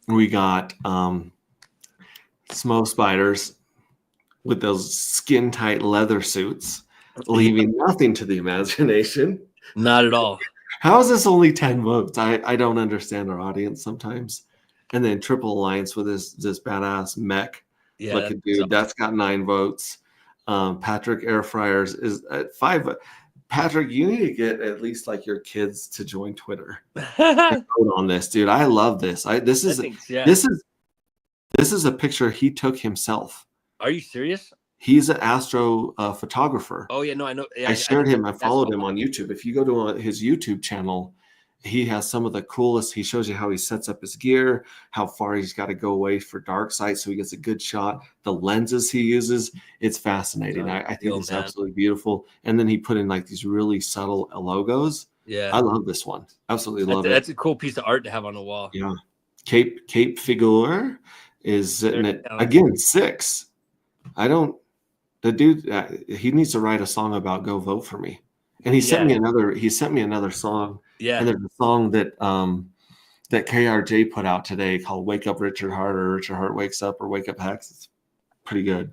We got Smo Spiders with those skin tight leather suits, leaving nothing to the imagination. Not at all. How is this only 10 votes? I don't understand our audience sometimes. And then Triple Alliance with this badass mech. Yeah, Looking dude, that's got 9 votes. Patrick Air Fryers is at 5. Patrick, you need to get at least like your kids to join Twitter and vote on this, dude. I love this. This is a picture he took himself. Are you serious? He's an astro photographer. Oh yeah, no, I know. Yeah, I shared him. I followed him on YouTube. If you go to his YouTube channel, he has some of the coolest. He shows you how he sets up his gear, how far he's got to go away for dark sight so he gets a good shot. The lenses he uses, it's fascinating. I think it's absolutely beautiful. And then he put in like these really subtle logos. Yeah, I love this one. Absolutely love it. That's a cool piece of art to have on the wall. Yeah, Cape Figure is sitting at again 6. The dude, he needs to write a song about "Go Vote for Me," and he sent me another song. Yeah, and there's a song that that KRJ put out today called "Wake Up Richard Hart" or "Richard Hart Wakes Up" or "Wake Up Hex." It's pretty good.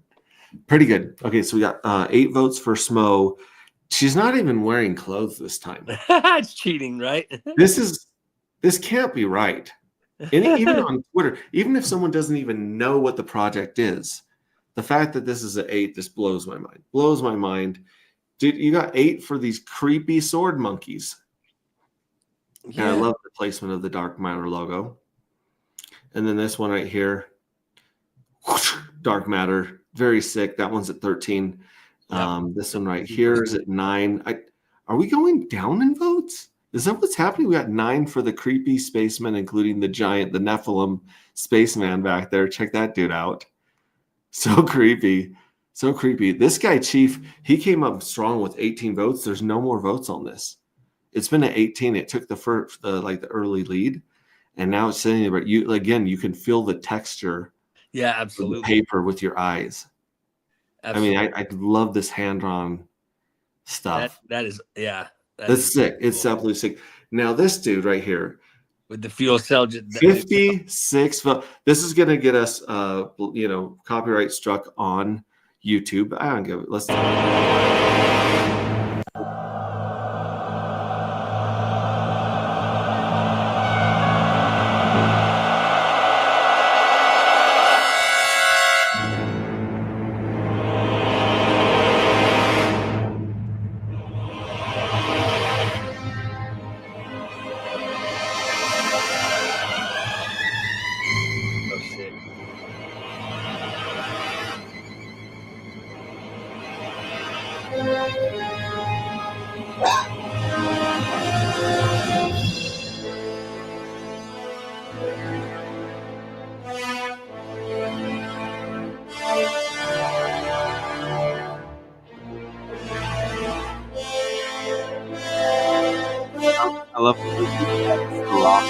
Okay, so we got 8 votes for Smo. She's not even wearing clothes this time. It's cheating, right? This can't be right. And even on Twitter, even if someone doesn't even know what the project is, the fact that this is an 8, this blows my mind. Blows my mind. Dude, you got 8 for these creepy sword monkeys. Yeah. And I love the placement of the Dark Matter logo. And then this one right here, Dark Matter, very sick. That one's at 13. Yep. This one right here is at 9. Are we going down in votes? Is that what's happening? We got 9 for the creepy spaceman, including the Nephilim spaceman back there. Check that dude out. So creepy. So creepy. This guy, Chief, he came up strong with 18 votes. There's no more votes on this. It's been at 18. It took the early lead, and now it's sitting there. But you can feel the texture. Yeah, absolutely. Of the paper with your eyes. Absolutely. I mean, I love this hand-drawn stuff. That's sick. Cool. It's absolutely sick. Now this dude right here with the fuel cell, 56 votes. This is gonna get us, copyright struck on YouTube. I don't give it. Let's. I love the rock.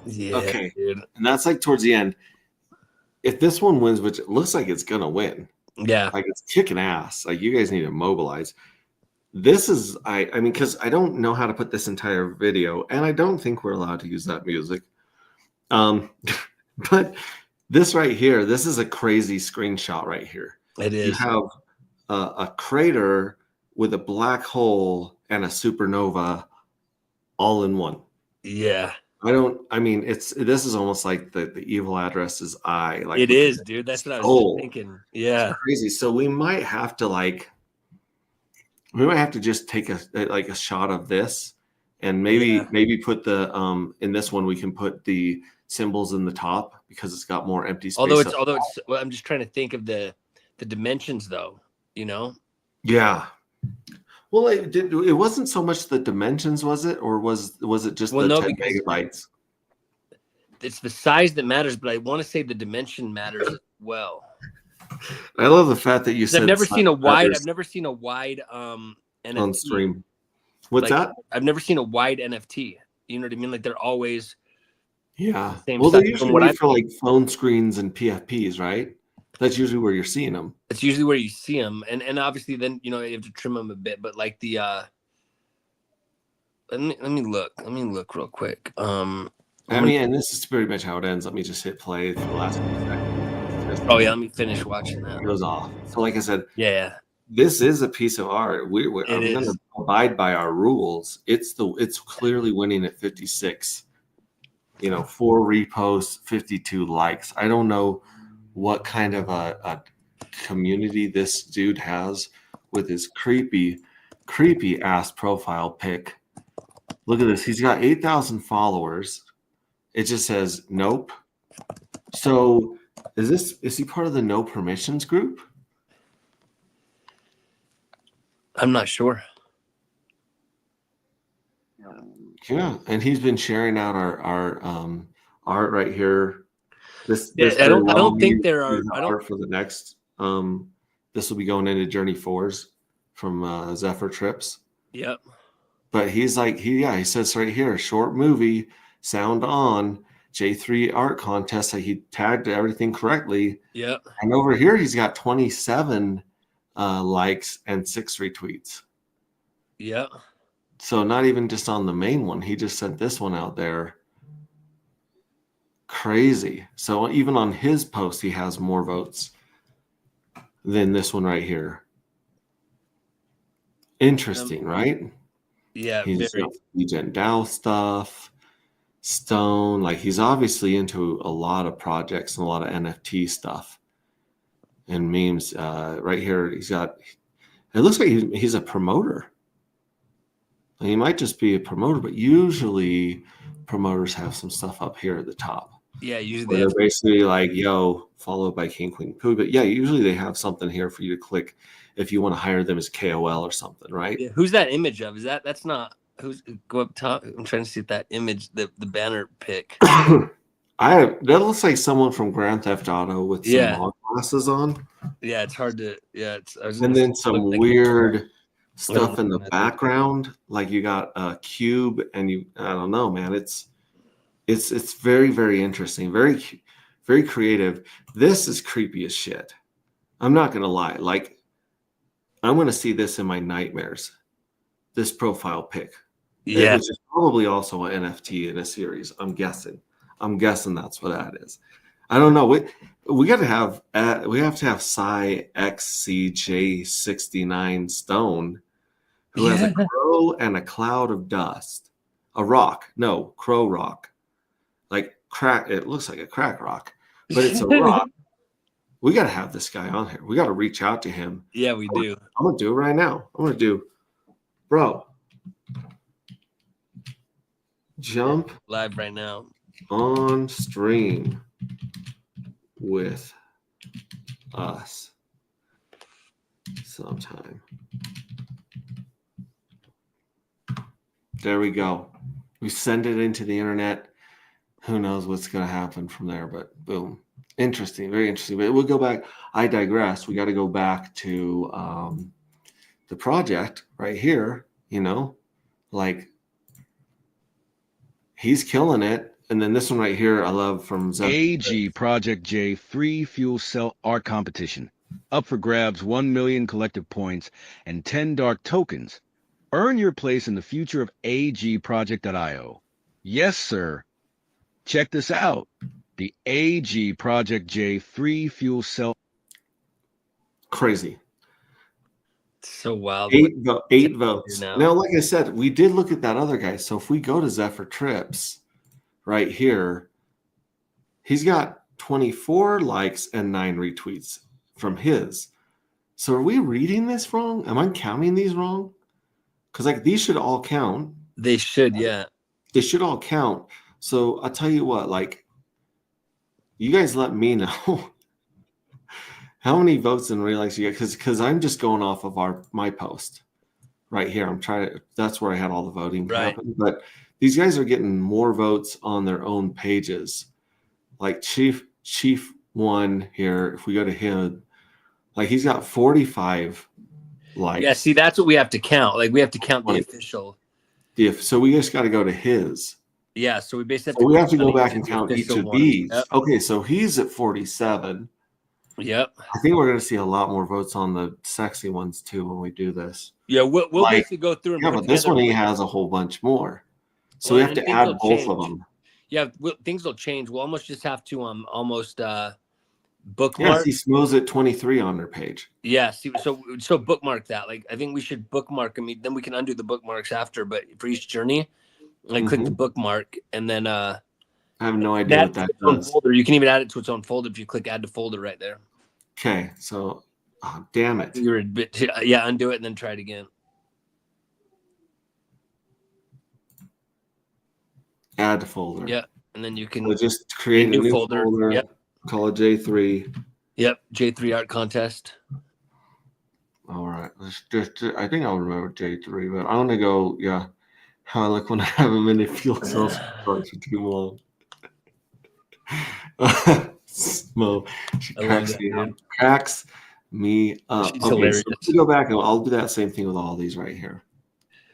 Yeah, Okay. dude. And that's like towards the end. If this one wins, which it looks like it's gonna win, Yeah. like it's kicking ass. Like you guys need to mobilize. This is I mean, because I don't know how to put this entire video, and I don't think we're allowed to use that music. But this right here, this is a crazy screenshot right here. It You is. have a crater with a black hole and a supernova all in one. Yeah. I mean, this is almost like the evil address's eye. Like It is, dude. That's what I was just soul. thinking. Yeah. It's crazy. So we might have to just take a shot of this, and maybe put the in this one we can put the symbols in the top because it's got more empty space. Although it's well, I'm just trying to think of the dimensions though, you know? Yeah. Well, it wasn't so much the dimensions, was it? Or was it just Well, the no, 10 because megabytes? it's the size that matters, but I want to say the dimension matters as well. I love the fact that you said I've never seen a wide NFT on stream. What's like, that? I've never seen a wide NFT. You know what I mean? Like they're always Yeah. same Well, size they're from usually what made I've for like phone screens and PFPs, right? That's usually where you're seeing them. It's usually where you see them, and obviously then you have to trim them a bit. But like the let me look real quick. And this is pretty much how it ends. Let me just hit play for the last few seconds. Oh yeah, let me finish watching that. It goes off. So, like I said, Yeah, this is a piece of art. I'm going to abide by our rules. It's clearly winning at 56. 4 reposts, 52 likes. I don't know what kind of a community this dude has with his creepy ass profile pic. Look at this. He's got 8,000 followers. It just says nope. So is he part of the no permissions group? I'm not sure. Yeah, and he's been sharing out our art right here. I don't think there are art for the next. This will be going into Journey 4s from Zephyr Trips. Yep. But he's like he says right here, short movie, sound on, J3 art contest. So he tagged everything correctly. Yep. And over here he's got 27 likes and 6 retweets. Yep. So not even just on the main one, he just sent this one out there. Crazy. So even on his post, he has more votes than this one right here. Interesting, right? Yeah, he's got Legend Dow stuff, Stone. Like he's obviously into a lot of projects and a lot of NFT stuff and memes. Right here, he's got. It looks like he's a promoter. He might just be a promoter, but usually promoters have some stuff up here at the top. Yeah, usually they're basically like, yo, followed by King Queen Poo. But yeah, usually they have something here for you to click if you want to hire them as KOL or something, right? Yeah. Who's that image of? That's not who's go up top? I'm trying to see that image, the banner pic. That looks like someone from Grand Theft Auto with some glasses on. Yeah, it's hard to and then some weird stuff in the background, like you got a cube, and I don't know, man. It's very, very interesting, very, very creative. This is creepy as shit. I'm not gonna lie. Like, I'm gonna see this in my nightmares. This profile pic, which is probably also an NFT in a series. I'm guessing that's what that is. I don't know. We got to have Psy XCJ69 Stone, who has a crow and a cloud of dust, a rock. No, crow rock. Like crack, it looks like a crack rock, but it's a rock. We got to have this guy on here. We got to reach out to him. Yeah, we do. I'm gonna do it right now. I'm gonna do, bro. Jump live right now on stream with us sometime. There we go. We send it into the internet. who knows what's going to happen from there? But boom, interesting, very interesting. But we'll go back. I digress. We got to go back to the project right here. Like he's killing it. And then this one right here, I love from Zephyr. AG Project J 3 fuel cell art competition. Up for grabs 1 million collective points and 10 dark tokens. Earn your place in the future of agproject.io. Yes, sir. Check this out. The AG Project J 3 fuel cell. Crazy. So wild. 8 votes. Now. Now, like I said, we did look at that other guy. So if we go to Zephyr Trips right here, he's got 24 likes and 9 retweets from his. So are we reading this wrong? Am I counting these wrong? Because like these should all count. They should, yeah. They should all count. So I'll tell you what, like, you guys let me know how many votes and relikes you get, because I'm just going off of my post right here. I'm trying to. That's where I had all the voting happen. But these guys are getting more votes on their own pages. Like Chief One here. If we go to him, like he's got 45 likes. Yeah, see, that's what we have to count. Like we have to count the official. So we just got to go to his. Yeah, so we basically have to go back and count each of these. Yep. Okay, so he's at 47. Yep. I think we're going to see a lot more votes on the sexy ones too when we do this. Yeah, we'll basically go through. And but this one he has a whole bunch more, so we have to add both of them. Yeah, things will change. We'll almost just have to almost bookmark. Yeah, he Smo's at 23 on their page. Yeah, so bookmark that. Like I think we should bookmark. I mean, then we can undo the bookmarks after. But for each journey, like click the bookmark and then I have no idea what that does. Folder. You can even add it to its own folder if you click add to folder right there. Okay, so damn it. You're a bit undo it and then try it again. Add to folder. Yeah, and then you can just create a new folder. Yep. Call it J3. Yep, J3 art contest. All right, I think I'll remember J3, but I want to go. Yeah, how I look when I have a minute fuel cells for too long. Smo, she cracks me up. She's okay, hilarious. So go back and I'll do that same thing with all these right here.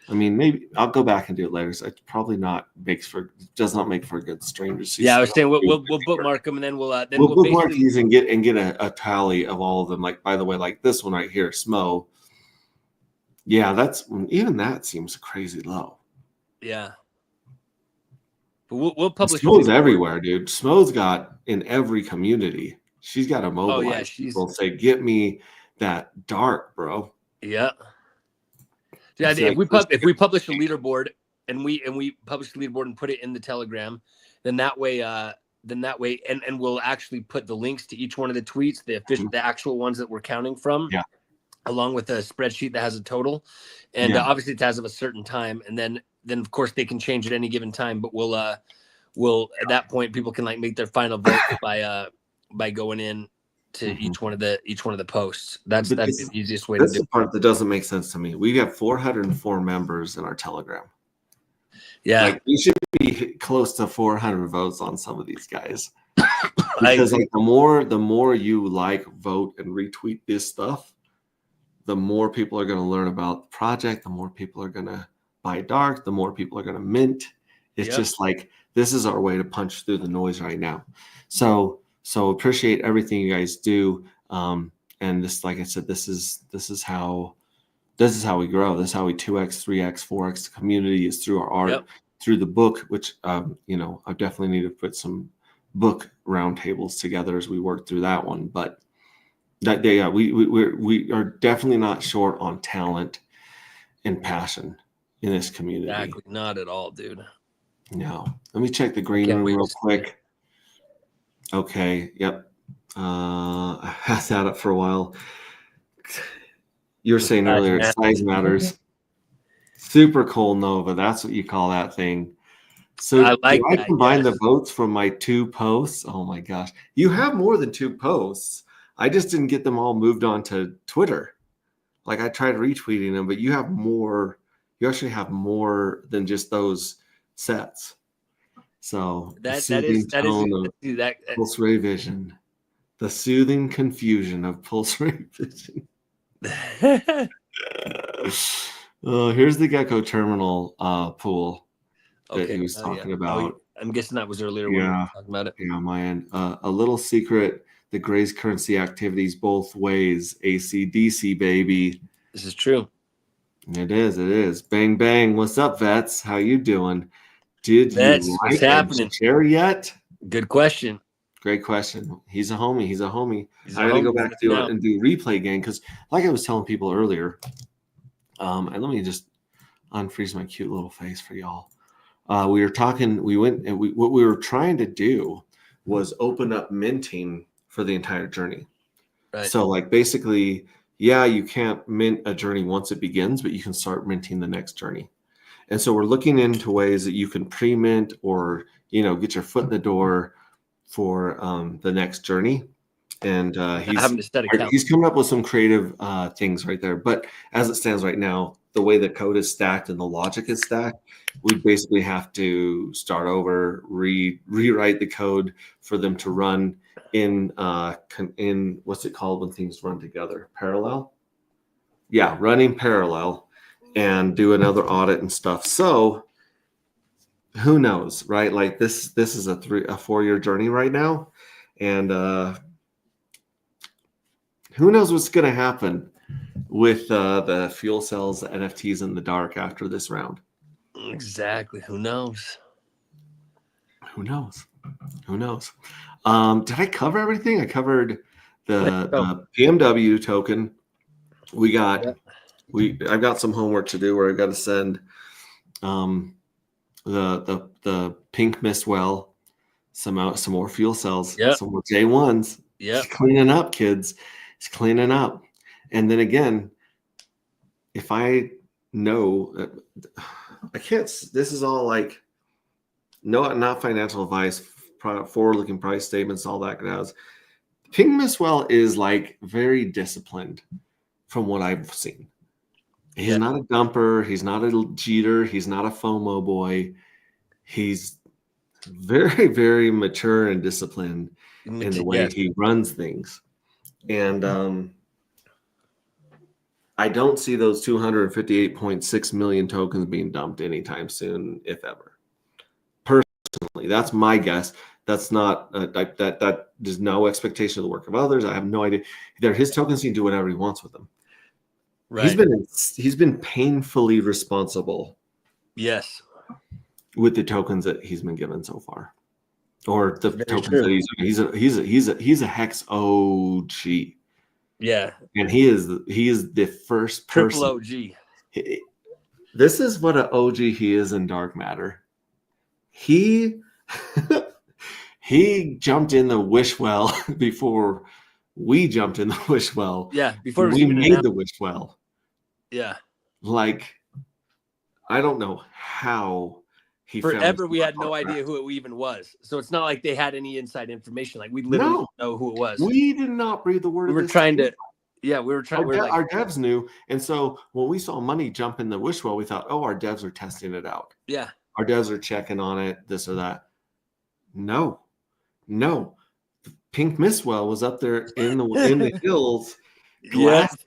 I mean, maybe I'll go back and do it later. So it's probably does not make for a good stream. Yeah, I was saying we'll bookmark them and then we'll bookmark these and get a tally of all of them. Like by the way, like this one right here, Smo. Yeah, that seems crazy low. Yeah. But we'll publish. Smo's everywhere, dude. Smo's got in every community. She's got to mobilize people. Say, get me that dark, bro. Yeah. Yeah. If we publish a leaderboard and we publish the leaderboard and put it in the Telegram, then that way, and we'll actually put the links to each one of the tweets, the actual ones that we're counting from. Yeah. Along with a spreadsheet that has a total, and obviously it's as of a certain time, and then of course they can change at any given time. But we'll at that point people can like make their final vote by going in to each one of the posts. That's the easiest way to do it. That's the part that doesn't make sense to me. We have 404 members in our Telegram. Yeah, like we should be close to 400 votes on some of these guys. Because like the more you like, vote, and retweet this stuff, the more people are going to learn about the project, the more people are going to buy dark, the more people are going to mint. It's just like, this is our way to punch through the noise right now. So appreciate everything you guys do. And this, like I said, this is how we grow. This is how we 2x, 3x, 4x the community is through our art, through the book, which, I definitely need to put some book roundtables together as we work through that one. But that day, we are definitely not short on talent and passion in this community. Exactly, not at all, dude. No. Let me check the green room real quick. Okay. Yep. I had that up for a while. You were saying earlier, size matters. Super cool Nova. That's what you call that thing. So I combine the votes from my 2 posts. Oh my gosh. You have more than 2 posts. I just didn't get them all moved on to Twitter. Like I tried retweeting them, but you have more. You actually have more than just those sets. So the That is soothing tone of dude, that Pulse Ray Vision, the soothing confusion of Pulse Ray Vision. Here's the Gecko Terminal pool that he was talking about. I'm guessing that was earlier when we Yeah. were talking about it. Yeah, my end. A little secret: the Gray's currency activities both ways. AC DC baby. This is true. It is. It is. Bang bang. What's up, vets? How you doing? Did Vets, you what's like and happening? share yet? Good question. Great question. He's a homie. He's a homie. He's a I got to homie, go back let's to know. it and do replay again because, like I was telling people earlier, and let me just unfreeze my cute little face for y'all. We were talking. We went and what we were trying to do was open up minting for the entire journey. Right. So, like, basically, yeah, you can't mint a journey once it begins, but you can start minting the next journey. And so we're looking into ways that you can pre-mint or, get your foot in the door for the next journey. And he's coming up with some creative things right there. But as it stands right now, the way the code is stacked and the logic is stacked, we basically have to start over, rewrite the code for them to run in what's it called when things run together? Parallel? Yeah, running parallel and do another audit and stuff. So who knows, right? Like this is a 4-year journey right now. And who knows what's going to happen with the fuel cells, the NFTs in the dark after this round. Exactly. Who knows? Who knows? Who knows? Did I cover everything? I covered the PMW token. I've got some homework to do where I've got to send the pink mist well some more fuel cells, some more J1s. Yeah, he's cleaning up, kids. He's cleaning up. And then again, if I know, I can't. This is all like not financial advice, forward-looking price statements, all that jazz. Pink Mist Well is like very disciplined from what I've seen. He's not a dumper. He's not a cheater. He's not a FOMO boy. He's very, very mature and disciplined in the way he runs things. And I don't see those 258.6 million tokens being dumped anytime soon, if ever. Personally, that's my guess. That's not that there's no expectation of the work of others. I have no idea. His tokens, he can do whatever he wants with them. Right. He's been painfully responsible. Yes. With the tokens that he's been given so far, or the tokens that he's a Hex OG. Yeah. And he is the first person. Triple OG. This is what an OG he is in dark matter. He jumped in the wish well before we jumped in the wish well. Yeah, before we made the wish well. Yeah. Like, I don't know how he forever we had no idea who it even was. So it's not like they had any inside information. Like we literally didn't know who it was. We did not breathe the word. We were trying to. Yeah, we were trying. Our devs knew, and so when we saw money jump in the wish well, we thought, "Oh, our devs are testing it out." Yeah, our devs are checking on it, this or that. No. Pink Mist Well was up there in the hills, glass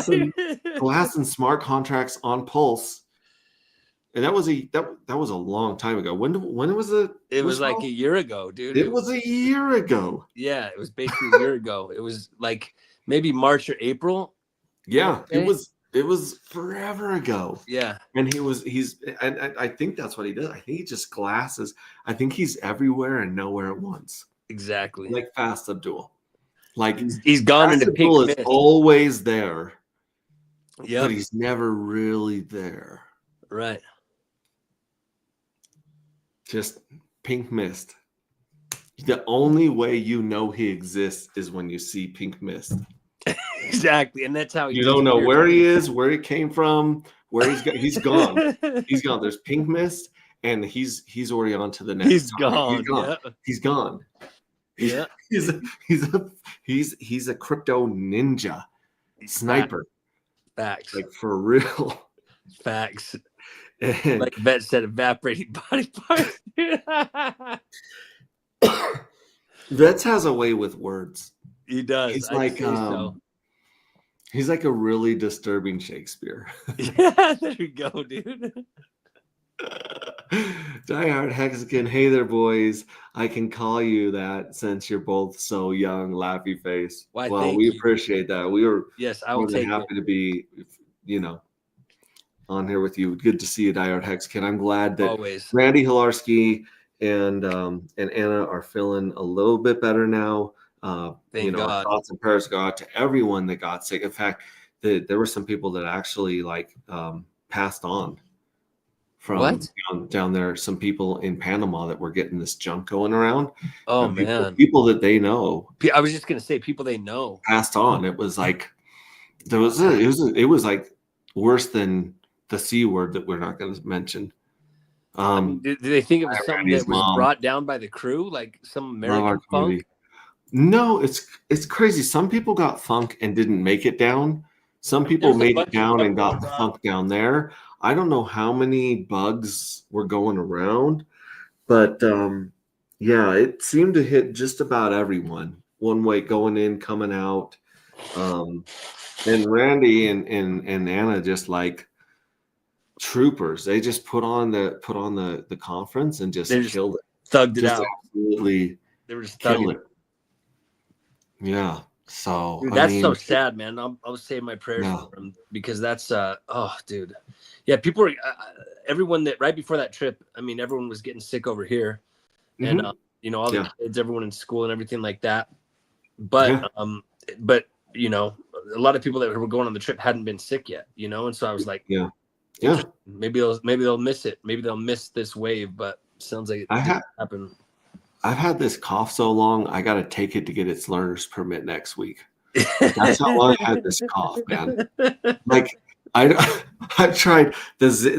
and smart contracts on Pulse, and that was a long time ago. When was it? It was like a year ago, dude. It was a year ago. Yeah, it was basically a year ago. It was like maybe March or April. Yeah, it was forever ago. Yeah. And I think that's what he does. I think he just glasses. I think he's everywhere and nowhere at once. Exactly. Like Fast Abdul. Like he's gone into Pink Mist. Is always there. Yeah. But he's never really there. Right. Just Pink Mist. The only way you know he exists is when you see Pink Mist. Exactly, and that's how you don't know where he is, where he came from, where he's gone. He's gone. There's Pink Mist, and he's already on to the next. He's gone. He's gone. Yeah. He's a crypto ninja sniper. Facts. Like for real. Facts. And Like Vet said, evaporating body parts. Vets has a way with words. He does. He's I'd like say so. he's like a really disturbing Shakespeare. Yeah, there you go, dude. Die Hard Hexagon, hey there, boys. I can call you that since you're both so young, laughy face. Why, Well, thank we you. appreciate that. We were Yes, I more will than take happy it. to be, on here with you. Good to see you, Die Hard Hexagon. I'm glad that Always. Randy Hilarski and Anna are feeling a little bit better now. Thank Our God. thoughts and prayers go out to everyone that got sick. In fact, there were some people that actually passed on from What? down there. Some people in Panama that were getting this junk going around. Oh, And man. people that they know I was just going to say people they know. passed on. It was like it was like worse than the C word that we're not going to mention. I mean, do they think it was something Randy's that was mom. brought down by the crew, like some Love our American community. funk? No, it's crazy. Some people got funk and didn't make it down. Some people There's a made it bunch of down and people got the that- funk down there. I don't know how many bugs were going around, but yeah, it seemed to hit just about everyone. One way going in, coming out. And Randy and Anna just like troopers. They just put on the conference and just They just killed it. thugged it Just out. absolutely They were just killed thugging it. Yeah. So Dude, I that's mean, so sad, man. I'll say my prayers Yeah. for him because that's oh, dude, yeah. People were everyone that right before that trip. I mean, everyone was getting sick over here, and mhm. all the Yeah. kids, everyone in school, and everything like that. But Yeah. but a lot of people that were going on the trip hadn't been sick yet, and so I was like, Yeah. maybe they'll miss it. Maybe they'll miss this wave. But sounds like it didn't happen. I've had this cough so long, I got to take it to get its learner's permit next week. That's how long I had this cough, man. Like I've tried the Z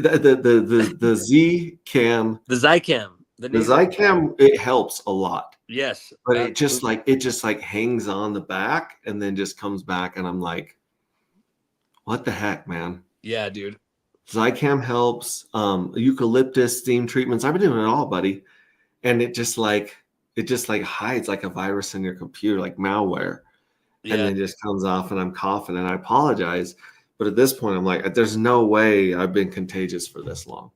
Cam, The Zycam. the Zycam. It helps a lot, Yes, but it just like hangs on the back and then just comes back, and I'm like, what the heck, man? yeah, dude. Zycam helps. Eucalyptus steam treatments. I've been doing it all, buddy. And it just hides like a virus in your computer, like malware, and Yeah. then just comes off, and I'm coughing, and I apologize, but at this point I'm like, there's no way I've been contagious for this long.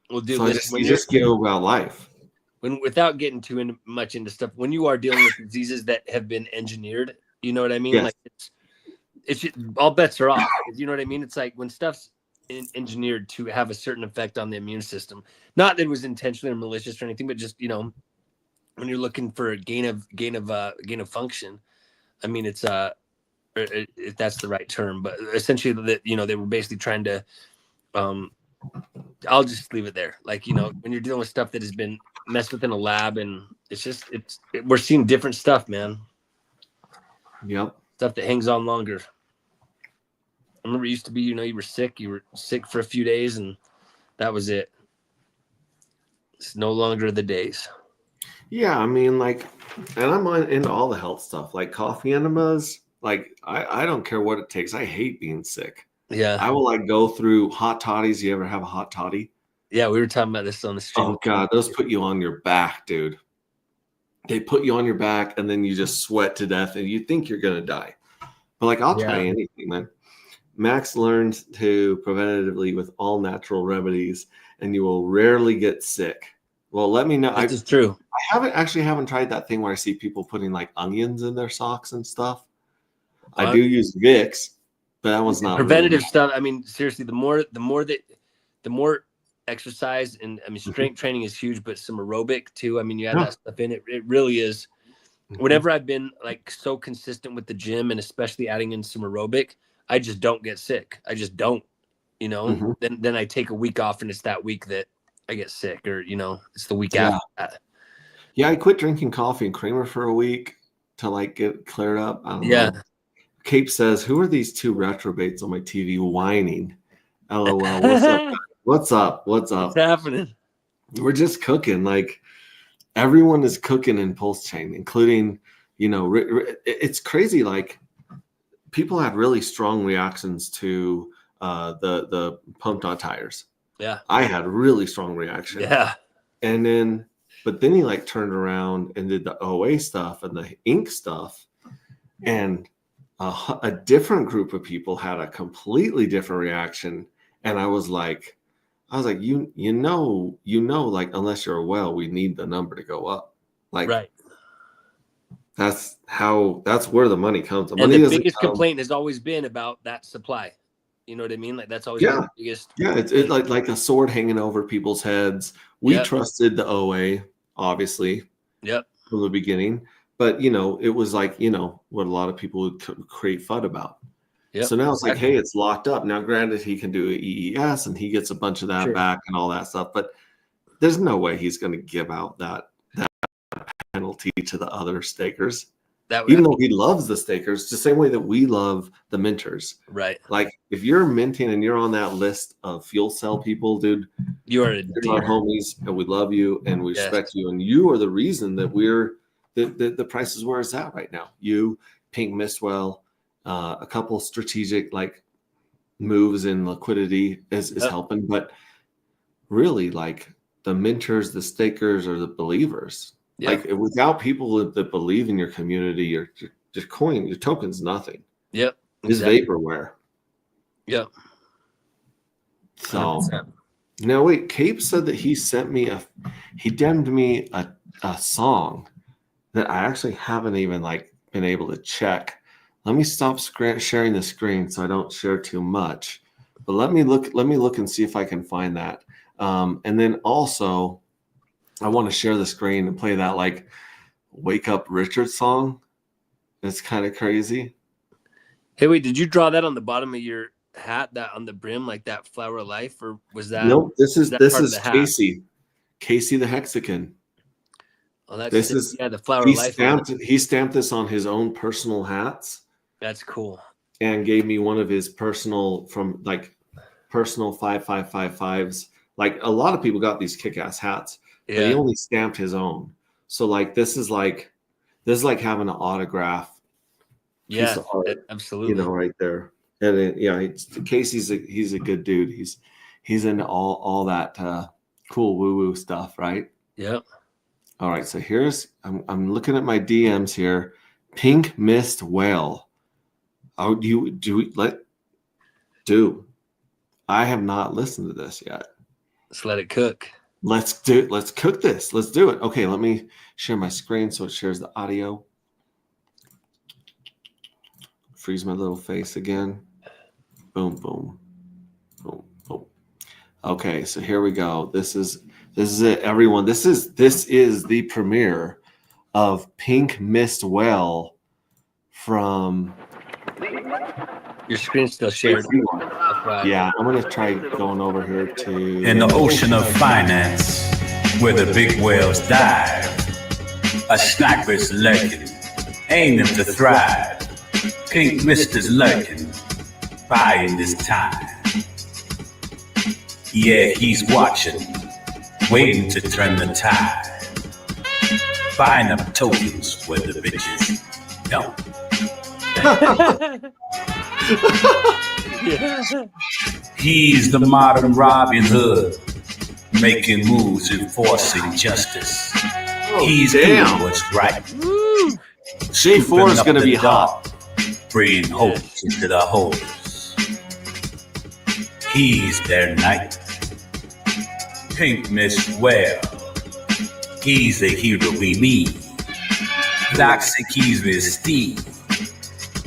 Well, dude, So listen, you just go about life. without getting too much into stuff, when you are dealing with diseases that have been engineered, you know what I mean? Yes. Like it's all bets are off. You know what I mean? It's like when stuff's engineered to have a certain effect on the immune system. Not that it was intentionally or malicious or anything, but just when you're looking for a gain of function. I mean, it's if that's the right term, but essentially that they were basically trying to. I'll just leave it there. Like when you're dealing with stuff that has been messed with in a lab, and we're seeing different stuff, man. Yep. Stuff that hangs on longer. I remember it used to be, you were sick for a few days, and that was it. It's no longer the days. Yeah, I mean, like, and I'm into all the health stuff, like coffee enemas. Like, I don't care what it takes. I hate being sick. Yeah. I will go through hot toddies. You ever have a hot toddy? Yeah, we were talking about this on the stream. Oh God, those put you on your back, dude. They put you on your back, and then you just sweat to death, and you think you're gonna die. But I'll try anything, man. Max learned to preventatively with all natural remedies, and you will rarely get sick. Well, let me know. This is true. I haven't tried that thing where I see people putting like onions in their socks and stuff. What? I do use Vicks, but that one's not Preventative really stuff. I mean, seriously, the more exercise, and I mean, strength training is huge, but some aerobic too. I mean, you add that stuff in it. It really is. Whenever I've been so consistent with the gym, and especially adding in some aerobic, I just don't get sick. I just don't, then I take a week off, and it's that week that I get sick, or, it's the week after that. Yeah. I quit drinking coffee and creamer for a week to get cleared up. I don't know. Cape says, who are these two retrobates on my TV whining? LOL. What's up, guys? What's up? What's happening? We're just cooking. Everyone is cooking in Pulse Chain, including, it's crazy. People have really strong reactions to the pumped on tires. Yeah. I had really strong reaction. Yeah. And then, but then he like turned around and did the OA stuff and the ink stuff. And a different group of people had a completely different reaction. And I was like, you know, like, unless you're a whale, we need the number to go up. Like, Right. that's where the money comes. The And money the doesn't biggest come. complaint has always been about that supply. You know what I mean? Like that's always Yeah. been the biggest. Yeah, it's like a sword hanging over people's heads. We Yep. trusted the OA, obviously, Yep. from the beginning, but you know, it was like, you know, what a lot of people would create FUD about. Yep. So now it's like, hey, it's locked up. Now, granted, he can do EES and he gets a bunch of that Sure. back and all that stuff, but there's no way he's going to give out that penalty to the other stakers. That Even though he loves the stakers, the same way that we love the minters. right. Like if you're minting and you're on that list of fuel cell people, dude, You are a you're our dear. homies and we love you and we Yes. respect you. And you are the reason that the price is where it's at right now. You, Pink Mistwell, a couple strategic like moves in liquidity is Yep. helping. But really, like the minters, the stakers are the believers. Yep. Like without people that believe in your community, your coin, your token's nothing. Yep. It's vaporware. Yep. So 100%. now wait, Cape said that he DM'd me a song that I actually haven't even like been able to check. Let me stop sharing the screen so I don't share too much. But let me look and see if I can find that. And then also I want to share the screen and play that like Wake Up Richard song. It's kind of crazy. Hey, wait, did you draw that on the bottom of your hat, that on the brim, like that flower of life, or was that? Nope, this is that part of the hat? Casey the Hexican. Oh, that's This sick. is yeah, the flower of life. He stamped this on his own personal hats That's cool. and gave me one of his personal 5555s. Like a lot of people got these kick-ass hats, but he Yeah. only stamped his own. So like this is like having an autograph piece Yeah. of art, Absolutely. you know, right there. And Casey's he's a good dude. He's into all that cool woo-woo stuff, right? Yep. All right, so I'm looking at my DMs here. Pink Mist Whale. Oh, I have not listened to this yet. Let's let it cook. Let's cook this. Let's do it. Okay, let me share my screen so it shares the audio. Freeze my little face again. Boom, boom, boom, boom. Okay, so here we go. This is it, everyone. This is the premiere of Pink Mist Whale from. Your screen's still shared. Right. Yeah, I'm gonna try going over here to. In the ocean of finance, where the big whales dive, a sniper's lurking, aiming to thrive. Pink Mist is lurking, buying his time. Yeah, he's watching, waiting to turn the tide. Buying up tokens where the bitches don't. Yeah. He's the modern Robin Hood, making moves, enforcing justice. He's doing damn. what's right. Woo. J4 is Open up gonna the be door, hot. bringing hope into the holes. He's their knight. Pink Mist Whale. He's the hero we need. Toxic keys with Steve.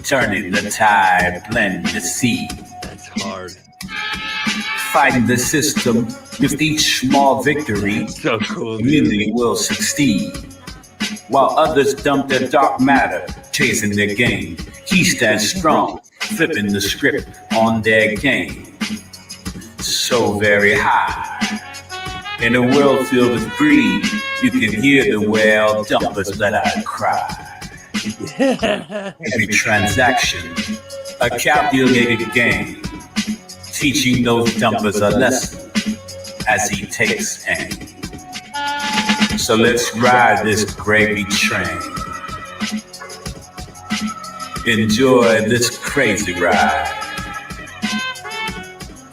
Turning the tide, blending the sea. That's hard. Fighting the system with each small victory. So cool. Community will succeed. While others dump their dark matter, chasing their game, he stands strong, flipping the script on their game. So very high. In a world filled with greed, you can hear the whale dumpers let out a cry. Every transaction, a calculated game, teaching those dumpers a lesson as he takes aim. So let's ride this gravy train. Enjoy this crazy ride.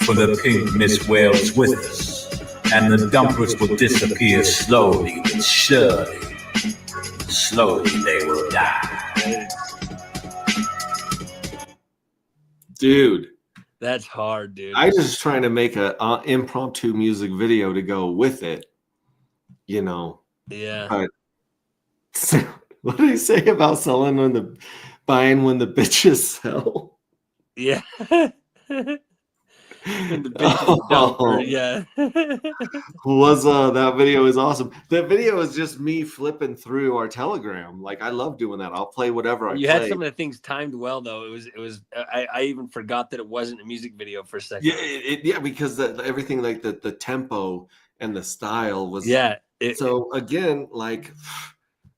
for the pink Miss Wales with us, and the dumpers will disappear slowly but surely. Slowly they will die. Dude, That's hard, dude. I just trying to make a impromptu music video to go with it, you know. Yeah. But what did he say about buying when the bitches sell? Yeah. And the bitch dumper, yeah. That video is awesome. That video is just me flipping through our Telegram. Like, I love doing that. I'll play whatever I You play. had some of the things timed well, though. It was. I even forgot that it wasn't a music video for a second. Yeah, because everything, like the tempo and the style was. Yeah. So again, like,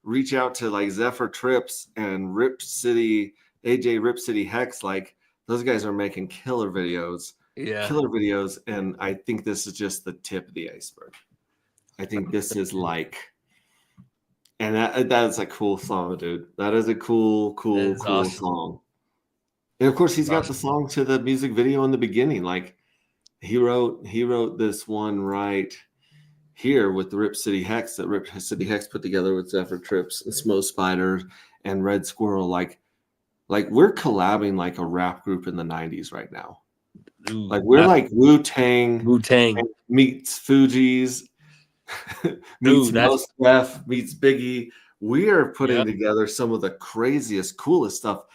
reach out to like Zephyr Trips and Rip City Hex. Like, those guys are making killer videos. Yeah. Killer videos, and I think this is just the tip of the iceberg. I think this is like, and that's a cool song, dude. That is a cool awesome. song. And of course, he's got the song to the music video in the beginning. Like, he wrote this one right here with the Rip City Hex that Rip City Hex put together with Zephyr Trips and Smo Spider and Red Squirrel. Like we're collabing like a rap group in the 90s right now. Ooh, like we're like Wu-Tang meets Fugees meets Mos Def meets Biggie. We are putting together some of the craziest, coolest stuff.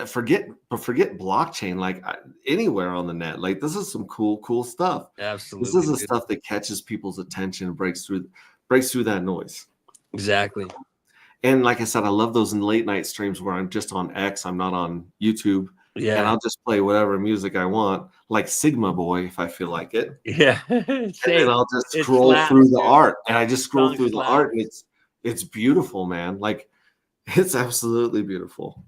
Forget blockchain. Like, anywhere on the net. Like, this is some cool stuff. Absolutely, this is the stuff that catches people's attention and breaks through that noise. Exactly. And like I said, I love those late night streams where I'm just on X. I'm not on YouTube. Yeah. And I'll just play whatever music I want, like Sigma Boy, if I feel like it. Yeah. And then I'll just scroll through the art. And I just scroll through the art, and it's beautiful, man. Like, it's absolutely beautiful.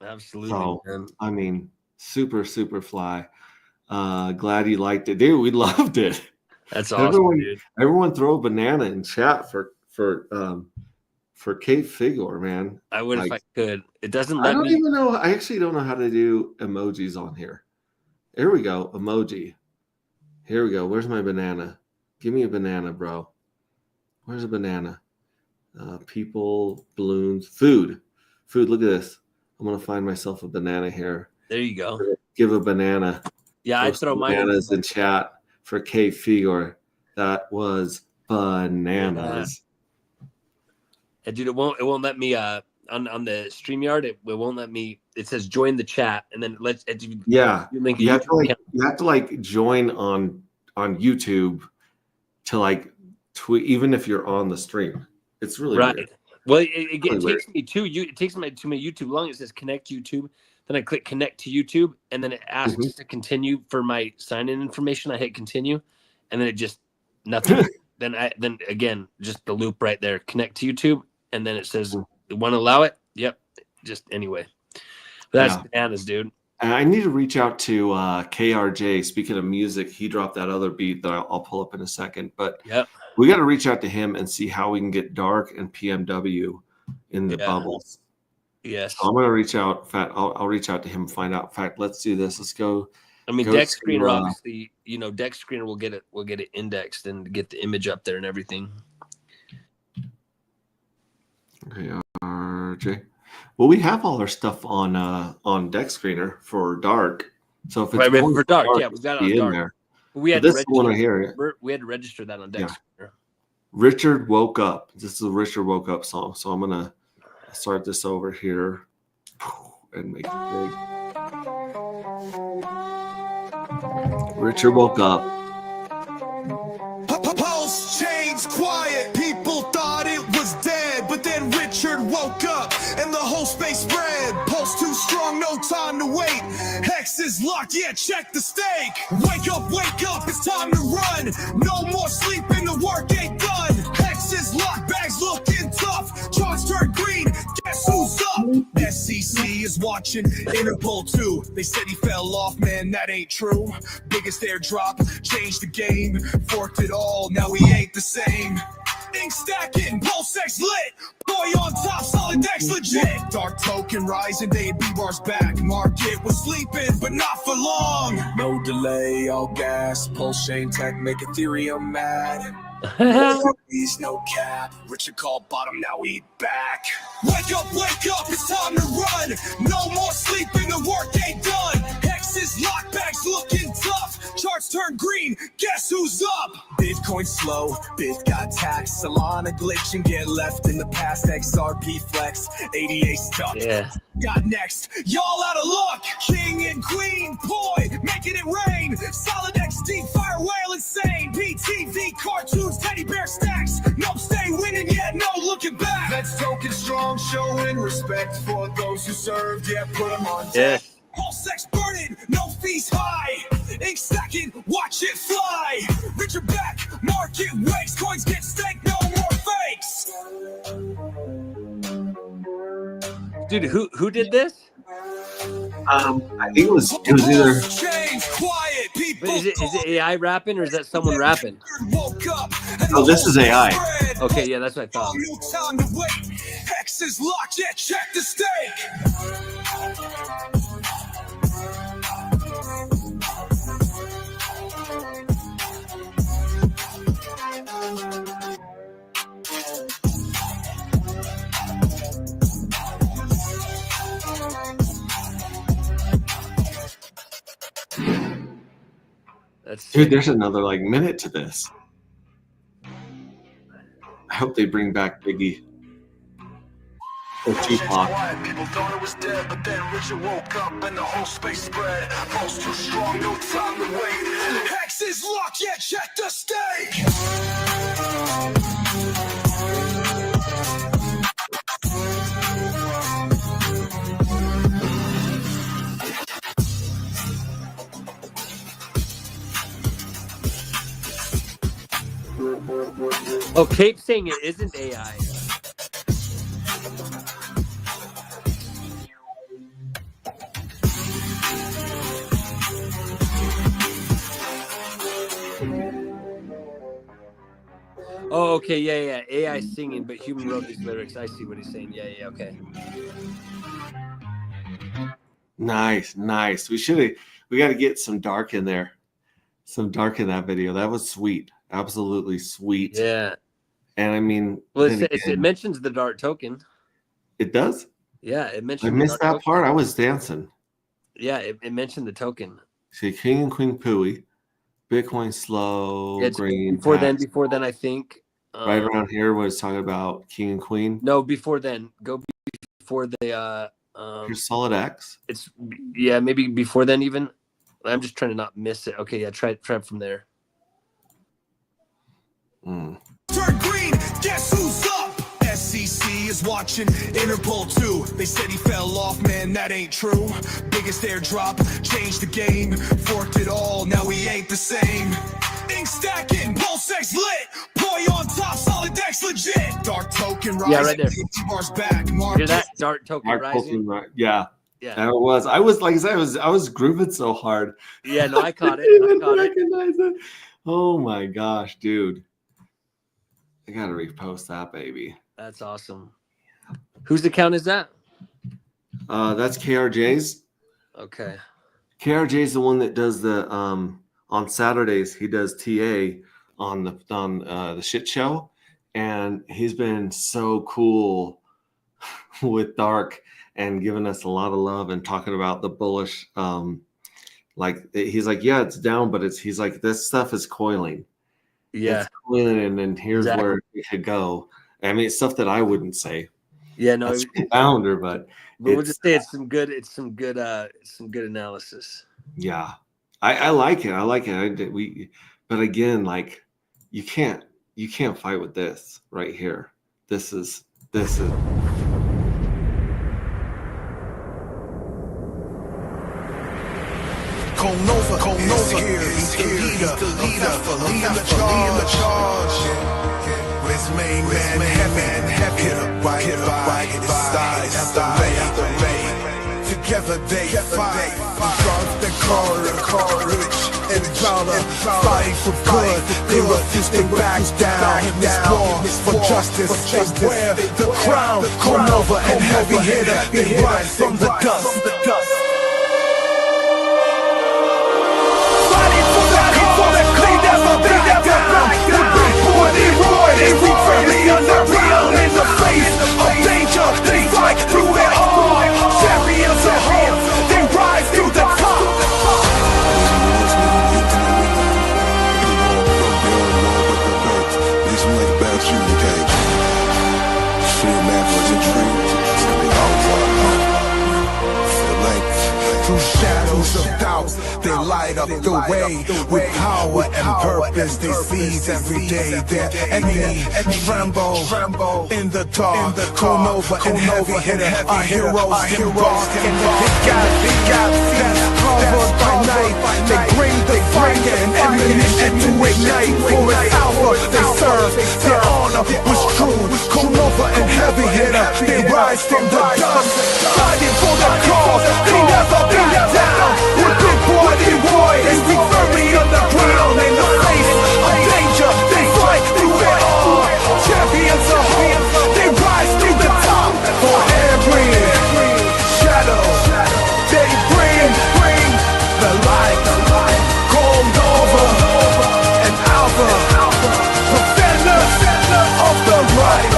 Absolutely. So, man. I mean, super fly. Glad you liked it. Dude, we loved it. That's awesome, dude. Everyone throw a banana in chat for Kate Figure, man. I would, like, if I could. It doesn't let me. I don't even know. I actually don't know how to do emojis on here. Here we go. Emoji. Here we go. Where's my banana? Give me a banana, bro. Where's a banana? People, balloons, food. Look at this. I'm going to find myself a banana here. There you go. Give a banana. Yeah, I throw my bananas in chat for Kate Figure. That was bananas. Yeah, dude, it won't let me on the StreamYard. It won't let me. It says join the chat, and then you have to like join on YouTube to like tweet, even if you're on the stream. It's really right. Weird. Well, it takes me to you. It takes me to my YouTube login. It says connect YouTube. Then I click connect to YouTube, and then it asks to continue for my sign-in information. I hit continue, and then it just nothing. then again, just the loop right there. Connect to YouTube. And then it says, want to allow it? Yep. Just anyway. That's bananas, dude. And I need to reach out to KRJ. Speaking of music, he dropped that other beat that I'll pull up in a second. But we got to reach out to him and see how we can get Dark and PMW in the bubbles. Yes. So I'm going to reach out. In fact, I'll reach out to him and find out. In fact, let's do this. Let's go. I mean, Deck Screener, obviously, Deck Screener will get it indexed and get the image up there and everything. Okay, RJ. Well, we have all our stuff on Deck Screener for Dark. So if it's for Dark, we got it on Dark. there. We had this one right here. We had to register that on Deck Screener. Richard Woke Up. This is a Richard Woke Up song. So I'm gonna start this over here and make it big. Richard Woke Up. Pulse changed quiet. People thought it was dead, but then Richard woke up and the whole space spread. Pulse too strong, no time to wait. Hex is locked, yeah, check the stake. Wake up, it's time to run. No more sleeping, the work ain't done. Hex is locked, bags looking tough. Charts turn green, guess who's up? SEC is watching, Interpol too. They said he fell off, man, that ain't true. Biggest airdrop, changed the game. Forked it all, now we ain't the same. Ink stacking, pulse X lit. Boy on top, solid X legit. Dark token rising, day B-bars back. Market was sleeping, but not for long. No delay, all gas. Pulse chain tech make Ethereum mad. He's no cap. Richard called bottom, now we back. Wake up, it's time to run. No more sleeping, the work ain't done. Hexes, lockbacks looking tough. Charts turn green, guess who's up? Bitcoin slow, Bit got taxed. Solana glitch and get left in the past. XRP flex, 88 stuck. Yeah. Got next, y'all out of luck. King and queen, boy, making it rain. Solid XD, fire whale insane. BTV cartoons, teddy bear stacks. Nope, stay winning, yeah, no looking back. Let's token strong, showing respect for those who served. Yeah, put them on deck. Yeah. All sex burning, no fees high. Ink stacking, watch it fly. Richard back, market wakes. Coins get staked, no more fakes. Dude, who did this? I think it was either. Change, quiet, people. But is it AI rapping or is that someone rapping? Woke up. Oh, this is AI. Okay, yeah, that's what I thought. No time to wait. Hex is locked, yeah, check the stake. That's Dude, there's another like minute to this. I hope they bring back Biggie or Tupac. People thought it was dead, but then Richard woke up and the whole space spread. Pulse too strong, no time to wait. Hex is locked, yeah, check the stake. Oh, Cape saying it isn't AI. Oh, okay, yeah. AI singing, but human wrote these lyrics. I see what he's saying. Yeah, okay. Nice. We got to get some dark in there. Some dark in that video. That was sweet. Absolutely sweet. Yeah. And I mean, Well, then it again, mentions the Dart token. it does. Yeah, it I mentioned. the missed Dart that token. part. I was dancing. Yeah, it mentioned the token. See, King and Queen Pooey, Bitcoin slow, It's green. Before tax. then, I think. Right around here was talking about King and Queen. No, before then. Go before the. Here's Solid X. It's maybe before then even. I'm just trying to not miss it. Okay, yeah, try from there. Mm. Turn green, guess who's up? SEC is watching, Interpol too. They said he fell off, man, that ain't true. Biggest airdrop, changed the game. Forked it all, now we ain't the same. Ink stacking, pulse X lit. Boy on top, solid X legit. Dark token rising, Yeah, right there. Bars back. Hear that? Dart token Mark rising. Fulton, yeah. Yeah. And it was. I was like I said, I was grooving so hard. Yeah, no, I caught it. I I didn't caught it. recognize it. Oh my gosh, dude! I gotta repost that, baby. That's awesome. Whose account is that? That's KRJ's. Okay. KRJ's the one that does the on Saturdays. He does TA on the shit show, and he's been so cool with Dark and giving us a lot of love and talking about the bullish. Like he's like, yeah, it's down, but he's like, this stuff is coiling. Yeah. It's coiling, and then here's Exactly. where it could go. I mean, it's stuff that I wouldn't say. Yeah, no, That's a founder, but we'll it's- just say it's some good analysis. yeah, I like it. I like it. But again, like you can't fight with this right here. This is. Nova here. He's the leader, leading the charge. With his main man, heaven, hit up right in his side. After rain, together they fight. Guards that Carter, rich and dollar, fighting for good. They refuse to back down in this war for justice. They wear the crown, Cornova and heavy hitter. They rise from the dust. Fighting for the cause, they never back down. The big boy, they roar, they reach firmly underground in the face of danger. They fight through it all. Champions at home, they rise to the top. Through shadows of doubt, they light up the way. With power and purpose, they seize every day. Their enemy tremble in the dark. Cornova and heavy hitter are heroes in dark. And the gap that's covered by night. They bring the fire and ammunition to ignite. For its alpha they serve, their honor was true. Cornova and heavy hitter, they rise from the dust. Fighting for the cause, they never back down. With big boy, they war, they be firmly underground. In the face of danger, they fight through it all. Champions of hope, they rise to the top. For every shadow, they bring the light. Cornova and Alpha, defenders of the right.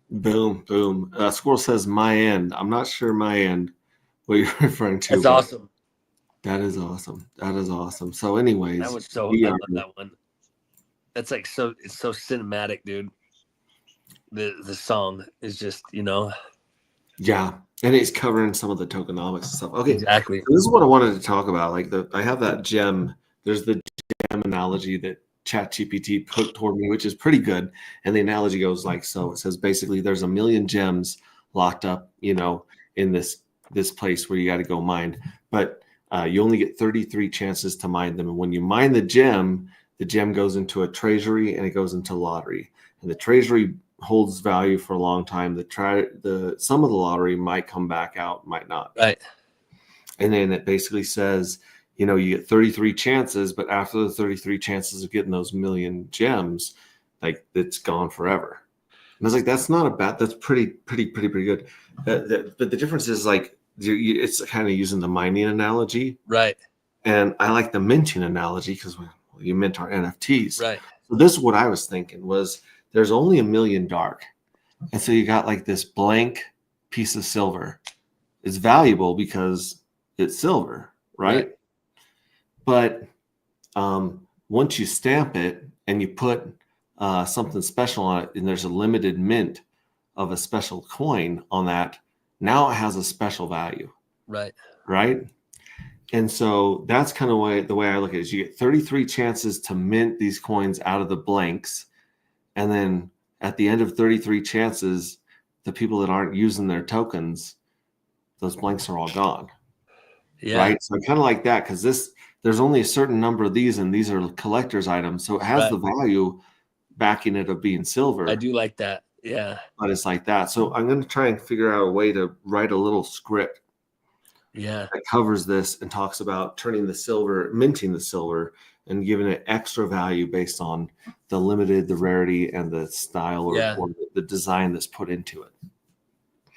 Boom, boom. Squirrel says my end. I'm not sure my end what you're referring to. That's but awesome. That is awesome. That is awesome. So, anyways, That was so. we I are- love that one. That's like so. It's so cinematic, dude. The song is just, you know, yeah, and it's covering some of the tokenomics and stuff. Okay, exactly. this is what I wanted to talk about. Like I have that gem. There's the gem analogy that ChatGPT put toward me, which is pretty good. And the analogy goes like so. It says basically there's 1 million gems locked up, you know, in this place where you got to go mine, but you only get 33 chances to mine them. And when you mine the gem goes into a treasury and it goes into lottery. And the treasury holds value for a long time. The sum of the lottery might come back out, might not. Right. And then it basically says, you know, you get 33 chances, but after the 33 chances of getting those 1 million gems, like it's gone forever. And I was like, that's not a bad, that's pretty good. But the difference is like, it's kind of using the mining analogy. Right. And I like the minting analogy because you mint our NFTs. Right. So this is what I was thinking was there's only 1 million dark. And so you got like this blank piece of silver. It's valuable because it's silver, right? But once you stamp it and you put something special on it, and there's a limited mint of a special coin on that, now it has a special value, Right. right? And so that's kind of the way I look at it is you get 33 chances to mint these coins out of the blanks. And then at the end of 33 chances, the people that aren't using their tokens, those blanks are all gone. Yeah. Right. So I kind of like that because there's only a certain number of these, and these are collector's items. So it has Right. the value backing it of being silver. I do like that. Yeah. But it's like that. So I'm going to try and figure out a way to write a little script Yeah. that covers this and talks about turning the silver, minting the silver, and giving it extra value based on the limited, the rarity, and the style or the design that's put into it.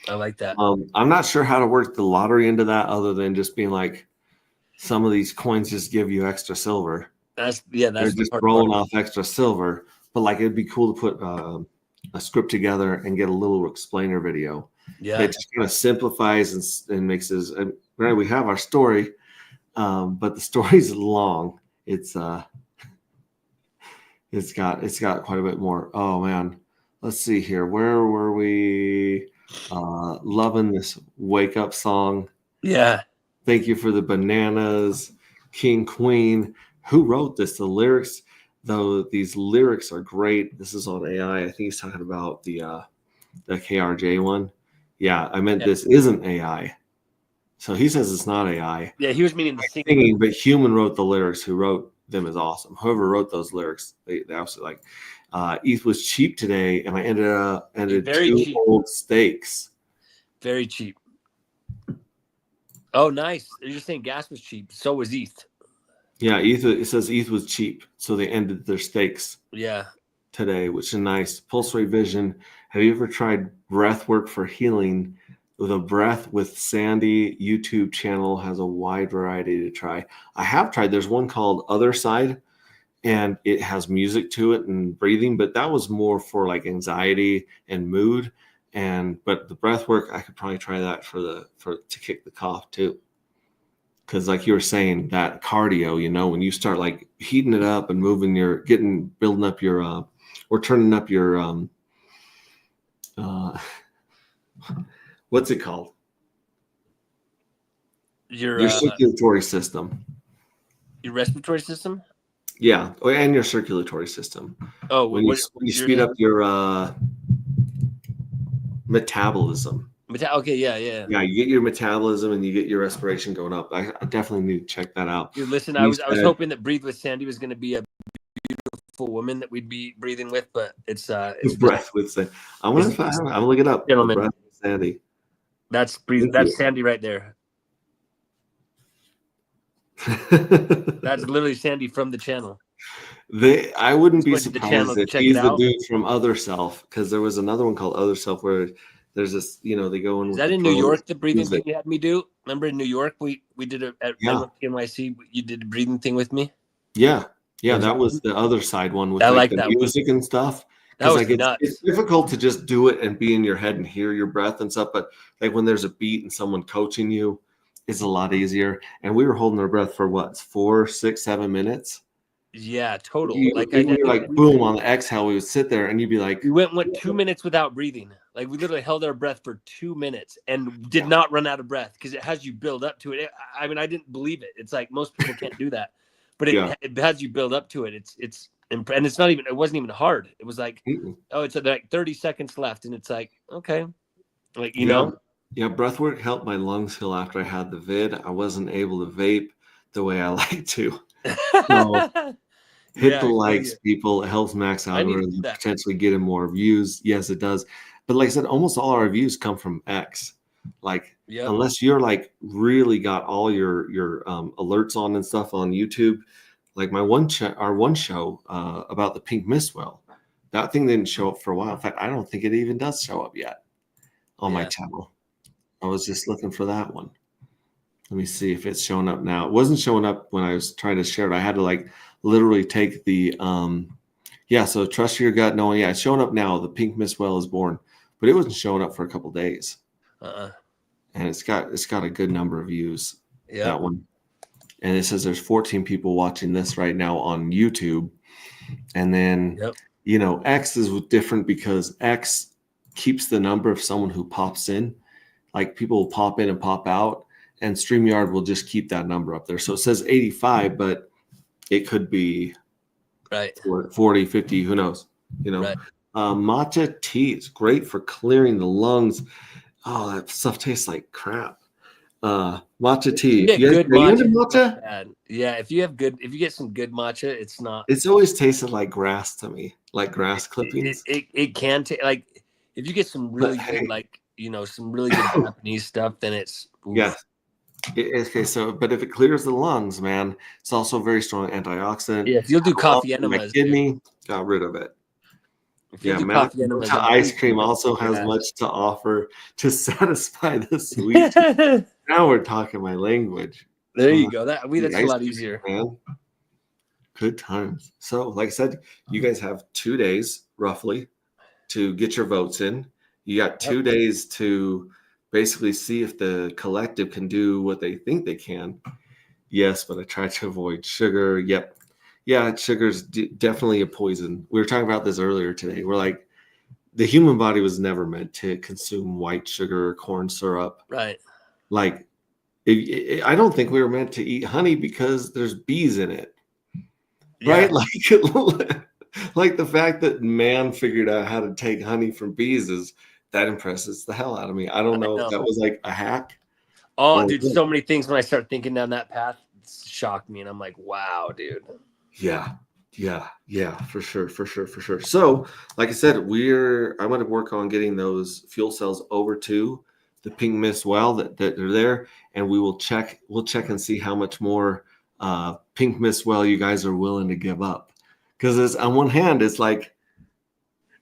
I like that. I'm not sure how to work the lottery into that other than just being like, some of these coins just give you extra silver. That's They're the just hard rolling part. off extra silver. But like, it'd be cool to put a script together and get a little explainer video. Yeah. It just kind of simplifies and makes this. Right, we have our story, but the story's long. It's got quite a bit more. Oh man, let's see here. Where were we? Loving this wake up song. Yeah. Thank you for the bananas, King Queen. Who wrote this? The lyrics, though, these lyrics are great. This is on AI. I think he's talking about the KRJ one. Yeah, I meant this isn't AI. So he says it's not AI. Yeah. He was meaning the Singing, but human wrote the lyrics. Who wrote them is awesome. Whoever wrote those lyrics, they absolutely like. ETH was cheap today, and I ended Very 2 cheap. old steaks. Very cheap. Oh, nice. You're just saying gas was cheap. So was ETH. Yeah, it says ETH was cheap, so they ended their steaks Yeah. today, which is nice. Pulse rate vision. Have you ever tried breath work for healing? The Breath with Sandy YouTube channel has a wide variety to try. I have tried. There's one called Other Side, and it has music to it and breathing, but that was more for like anxiety and mood. But the breath work, I could probably try that to kick the cough too. Because like you were saying, that cardio, when you start like heating it up and building up your or turning up your what's it called? Your circulatory system. Your respiratory system? Yeah, and your circulatory system. Oh, when you speed up your metabolism. Okay, yeah. Yeah, you get your metabolism and you get your respiration going up. I definitely need to check that out. Dude, listen, I was hoping that Breathe with Sandy was going to be a beautiful woman that we'd be breathing with, but it's Breath with Sandy. I'm gonna look it up. Gentlemen. Breath with Sandy. That's Sandy right there. That's literally Sandy from the channel. I wouldn't be Went to the channel surprised to if check he's it the out. dude from Other Self, because there was another one called Other Self where there's this, they go in. Is with that the in New pros. York, the breathing Music. thing you had me do? Remember in New York, we did it at Yeah. NYC. You did a breathing thing with me. Yeah, that was the Other Side one with I like like the that one. music and stuff. That was Like it's nuts. difficult to just do it and be in your head and hear your breath and stuff, but like when there's a beat and someone coaching you, it's a lot easier. And we were holding our breath for what, 4, 6, 7 minutes. Yeah, total. We were like boom on the exhale. We would sit there and you'd be like, we went 2 minutes without breathing. Like we literally held our breath for 2 minutes and did not run out of breath because it has you build up to it. I mean, I didn't believe it. It's like most people can't do that, but it has you build up to it. And it wasn't even hard. It was like, it's like 30 seconds left, and it's like, okay, like Yeah, breath work helped my lungs heal after I had the vid. I wasn't able to vape the way I like to. So hit the likes, people. It helps max algorithm, potentially getting more views. Yes, it does. But like I said, almost all our views come from X. Like unless you're like really got all your alerts on and stuff on YouTube. Like our one show about the pink mist well, that thing didn't show up for a while. In fact, I don't think it even does show up yet on my channel. I was just looking for that one. Let me see if it's showing up now. It wasn't showing up when I was trying to share it. I had to like literally take the so trust your gut knowing. Yeah, it's showing up now. The pink mist well is born, but it wasn't showing up for a couple days. And it's got a good number of views. Yeah, that one. And it says there's 14 people watching this right now on YouTube. And then, X is different because X keeps the number of someone who pops in. Like people will pop in and pop out, and StreamYard will just keep that number up there. So it says 85, but it could be 40, 50, who knows? Right. Matcha tea is great for clearing the lungs. Oh, that stuff tastes like crap. Matcha tea. If you get good matcha? Yeah, if you get some good matcha, it's not. It's always tasted like grass to me, like grass clippings. It can taste like if you get some really good, like some really good Japanese stuff, then it's yes. Okay, so but if it clears the lungs, man, it's also very strong antioxidant. Yeah, if you'll do coffee enemas, my kidney got rid of it. Yeah, coffee enemas, ice cream also has much to offer to satisfy the sweet. Now we're talking my language. There you go. That's a lot easier. Man. Good times. So, like I said, you guys have 2 days roughly to get your votes in. You got 2 days to basically see if the collective can do what they think they can. Yes, but I try to avoid sugar. Yep. Yeah, sugar's definitely a poison. We were talking about this earlier today. We're like, the human body was never meant to consume white sugar or corn syrup. Right. Like, I don't think we were meant to eat honey because there's bees in it. Yeah. Right? Like the fact that man figured out how to take honey from bees that impresses the hell out of me. I don't know if that was like a hack. Oh, dude, so many things when I start thinking down that path shock me, and I'm like, wow, dude. Yeah. Yeah, for sure. So, like I said, I'm going to work on getting those fuel cells over to the Pink Mist well that are there, and we'll check and see how much more Pink Mist well you guys are willing to give up. Because on one hand, it's like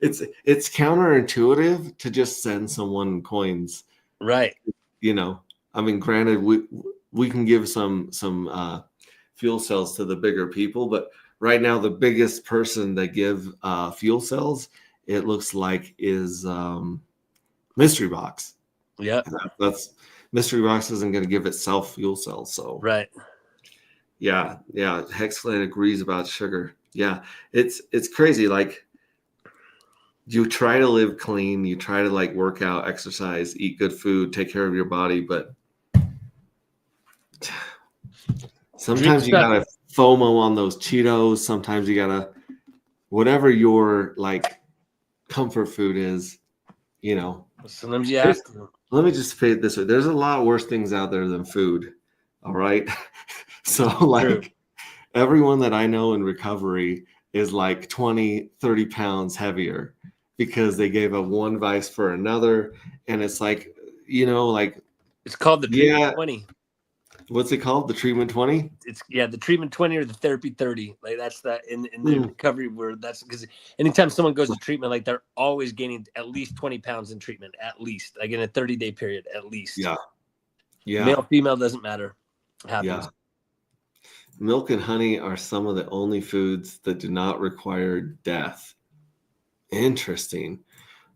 it's counterintuitive to just send someone coins. Right. I mean, granted, we can give some fuel cells to the bigger people, but right now the biggest person that give fuel cells, it looks like, is Mystery Box. Yeah. That's Mystery Box isn't going to give itself fuel cells. So Right. yeah. Hexclan agrees about sugar. Yeah, it's crazy. Like, you try to live clean, you try to like work out, exercise, eat good food, take care of your body, but sometimes you gotta FOMO on those Cheetos. Sometimes you gotta, whatever your like comfort food is, Sometimes you have to. Let me just say it this way: there's a lot worse things out there than food. All right, so like True. everyone that I know in recovery is like 20, 30 pounds heavier because they gave up one vice for another, and it's like, like, It's called the treatment 20. What's it called? The treatment 20? It's the treatment 20 or the therapy 30. Like, that's that in the recovery where that's because anytime someone goes to treatment, like, they're always gaining at least 20 pounds in treatment, at least, like in a 30-day period, at least. Yeah. Male, female, doesn't matter. It happens. Yeah. Milk and honey are some of the only foods that do not require death. Interesting.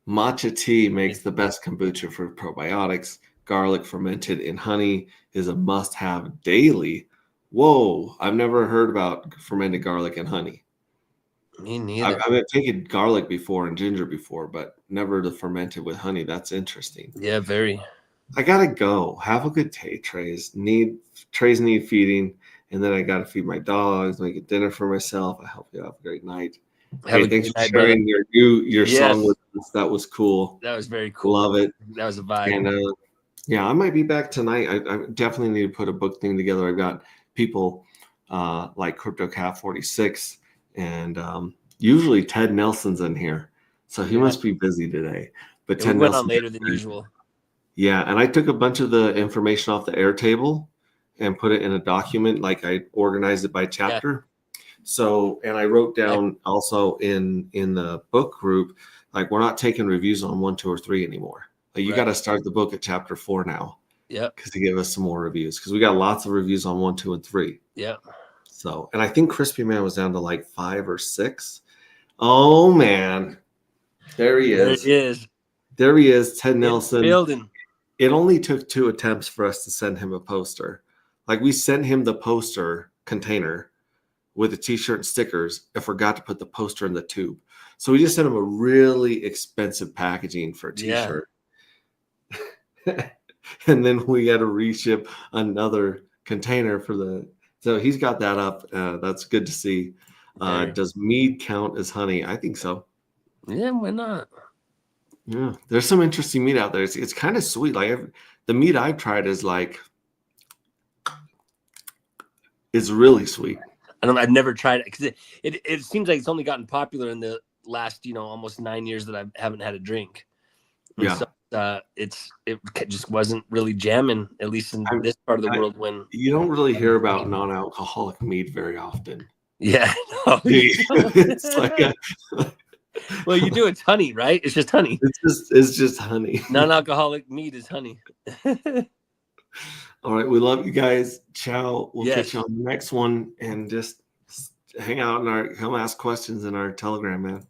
Matcha tea makes the best kombucha for probiotics. Garlic fermented in honey is a must-have daily. Whoa, I've never heard about fermented garlic and honey. Me neither. I've taken garlic before and ginger before, but never to ferment it with honey. That's interesting. Yeah, very. I gotta go. Have a good day, Trays. Trays need feeding, and then I gotta feed my dogs, make a dinner for myself. I hope you have a great night. Thanks for sharing your song with us. That was cool. That was very cool. Love it. That was a vibe. And yeah, I might be back tonight. I definitely need to put a book thing together. I've got people like CryptoCat46, and usually Ted Nelson's in here, so he must be busy today. But Ted went Nelson on later than usual. Yeah, and I took a bunch of the information off the Airtable and put it in a document. Like, I organized it by chapter. Yeah. So, and I wrote down also in the book group, like, we're not taking reviews on 1, 2, or 3 anymore. Like, you got to start the book at chapter 4 now. Yeah. Because to give us some more reviews, because we got lots of reviews on 1, 2, and 3. Yeah. So, and I think Crispy Man was down to like 5 or 6. Oh man, there he is. There he is, Ted Nelson. Building. It only took 2 attempts for us to send him a poster. Like, we sent him the poster container with the t-shirt and stickers and forgot to put the poster in the tube. So we just sent him a really expensive packaging for a t-shirt. Yeah. And then we had to reship another container so he's got that up. That's good to see. Does mead count as honey? I think so. Yeah, why not? Yeah, there's some interesting meat out there. It's kind of sweet. Like, the meat I've tried is like, it's really sweet. I've never tried it because it seems like it's only gotten popular in the last almost 9 years that I haven't had a drink. And yeah, so, it just wasn't really jamming, at least in this part of the world. When you don't really hear about non-alcoholic meat very often. Yeah, no, it's like well, you do. It's honey, right? It's just honey. It's just honey. Non-alcoholic meat is honey. All right, we love you guys. Ciao. We'll catch you on the next one, and just hang out come ask questions in our Telegram, man.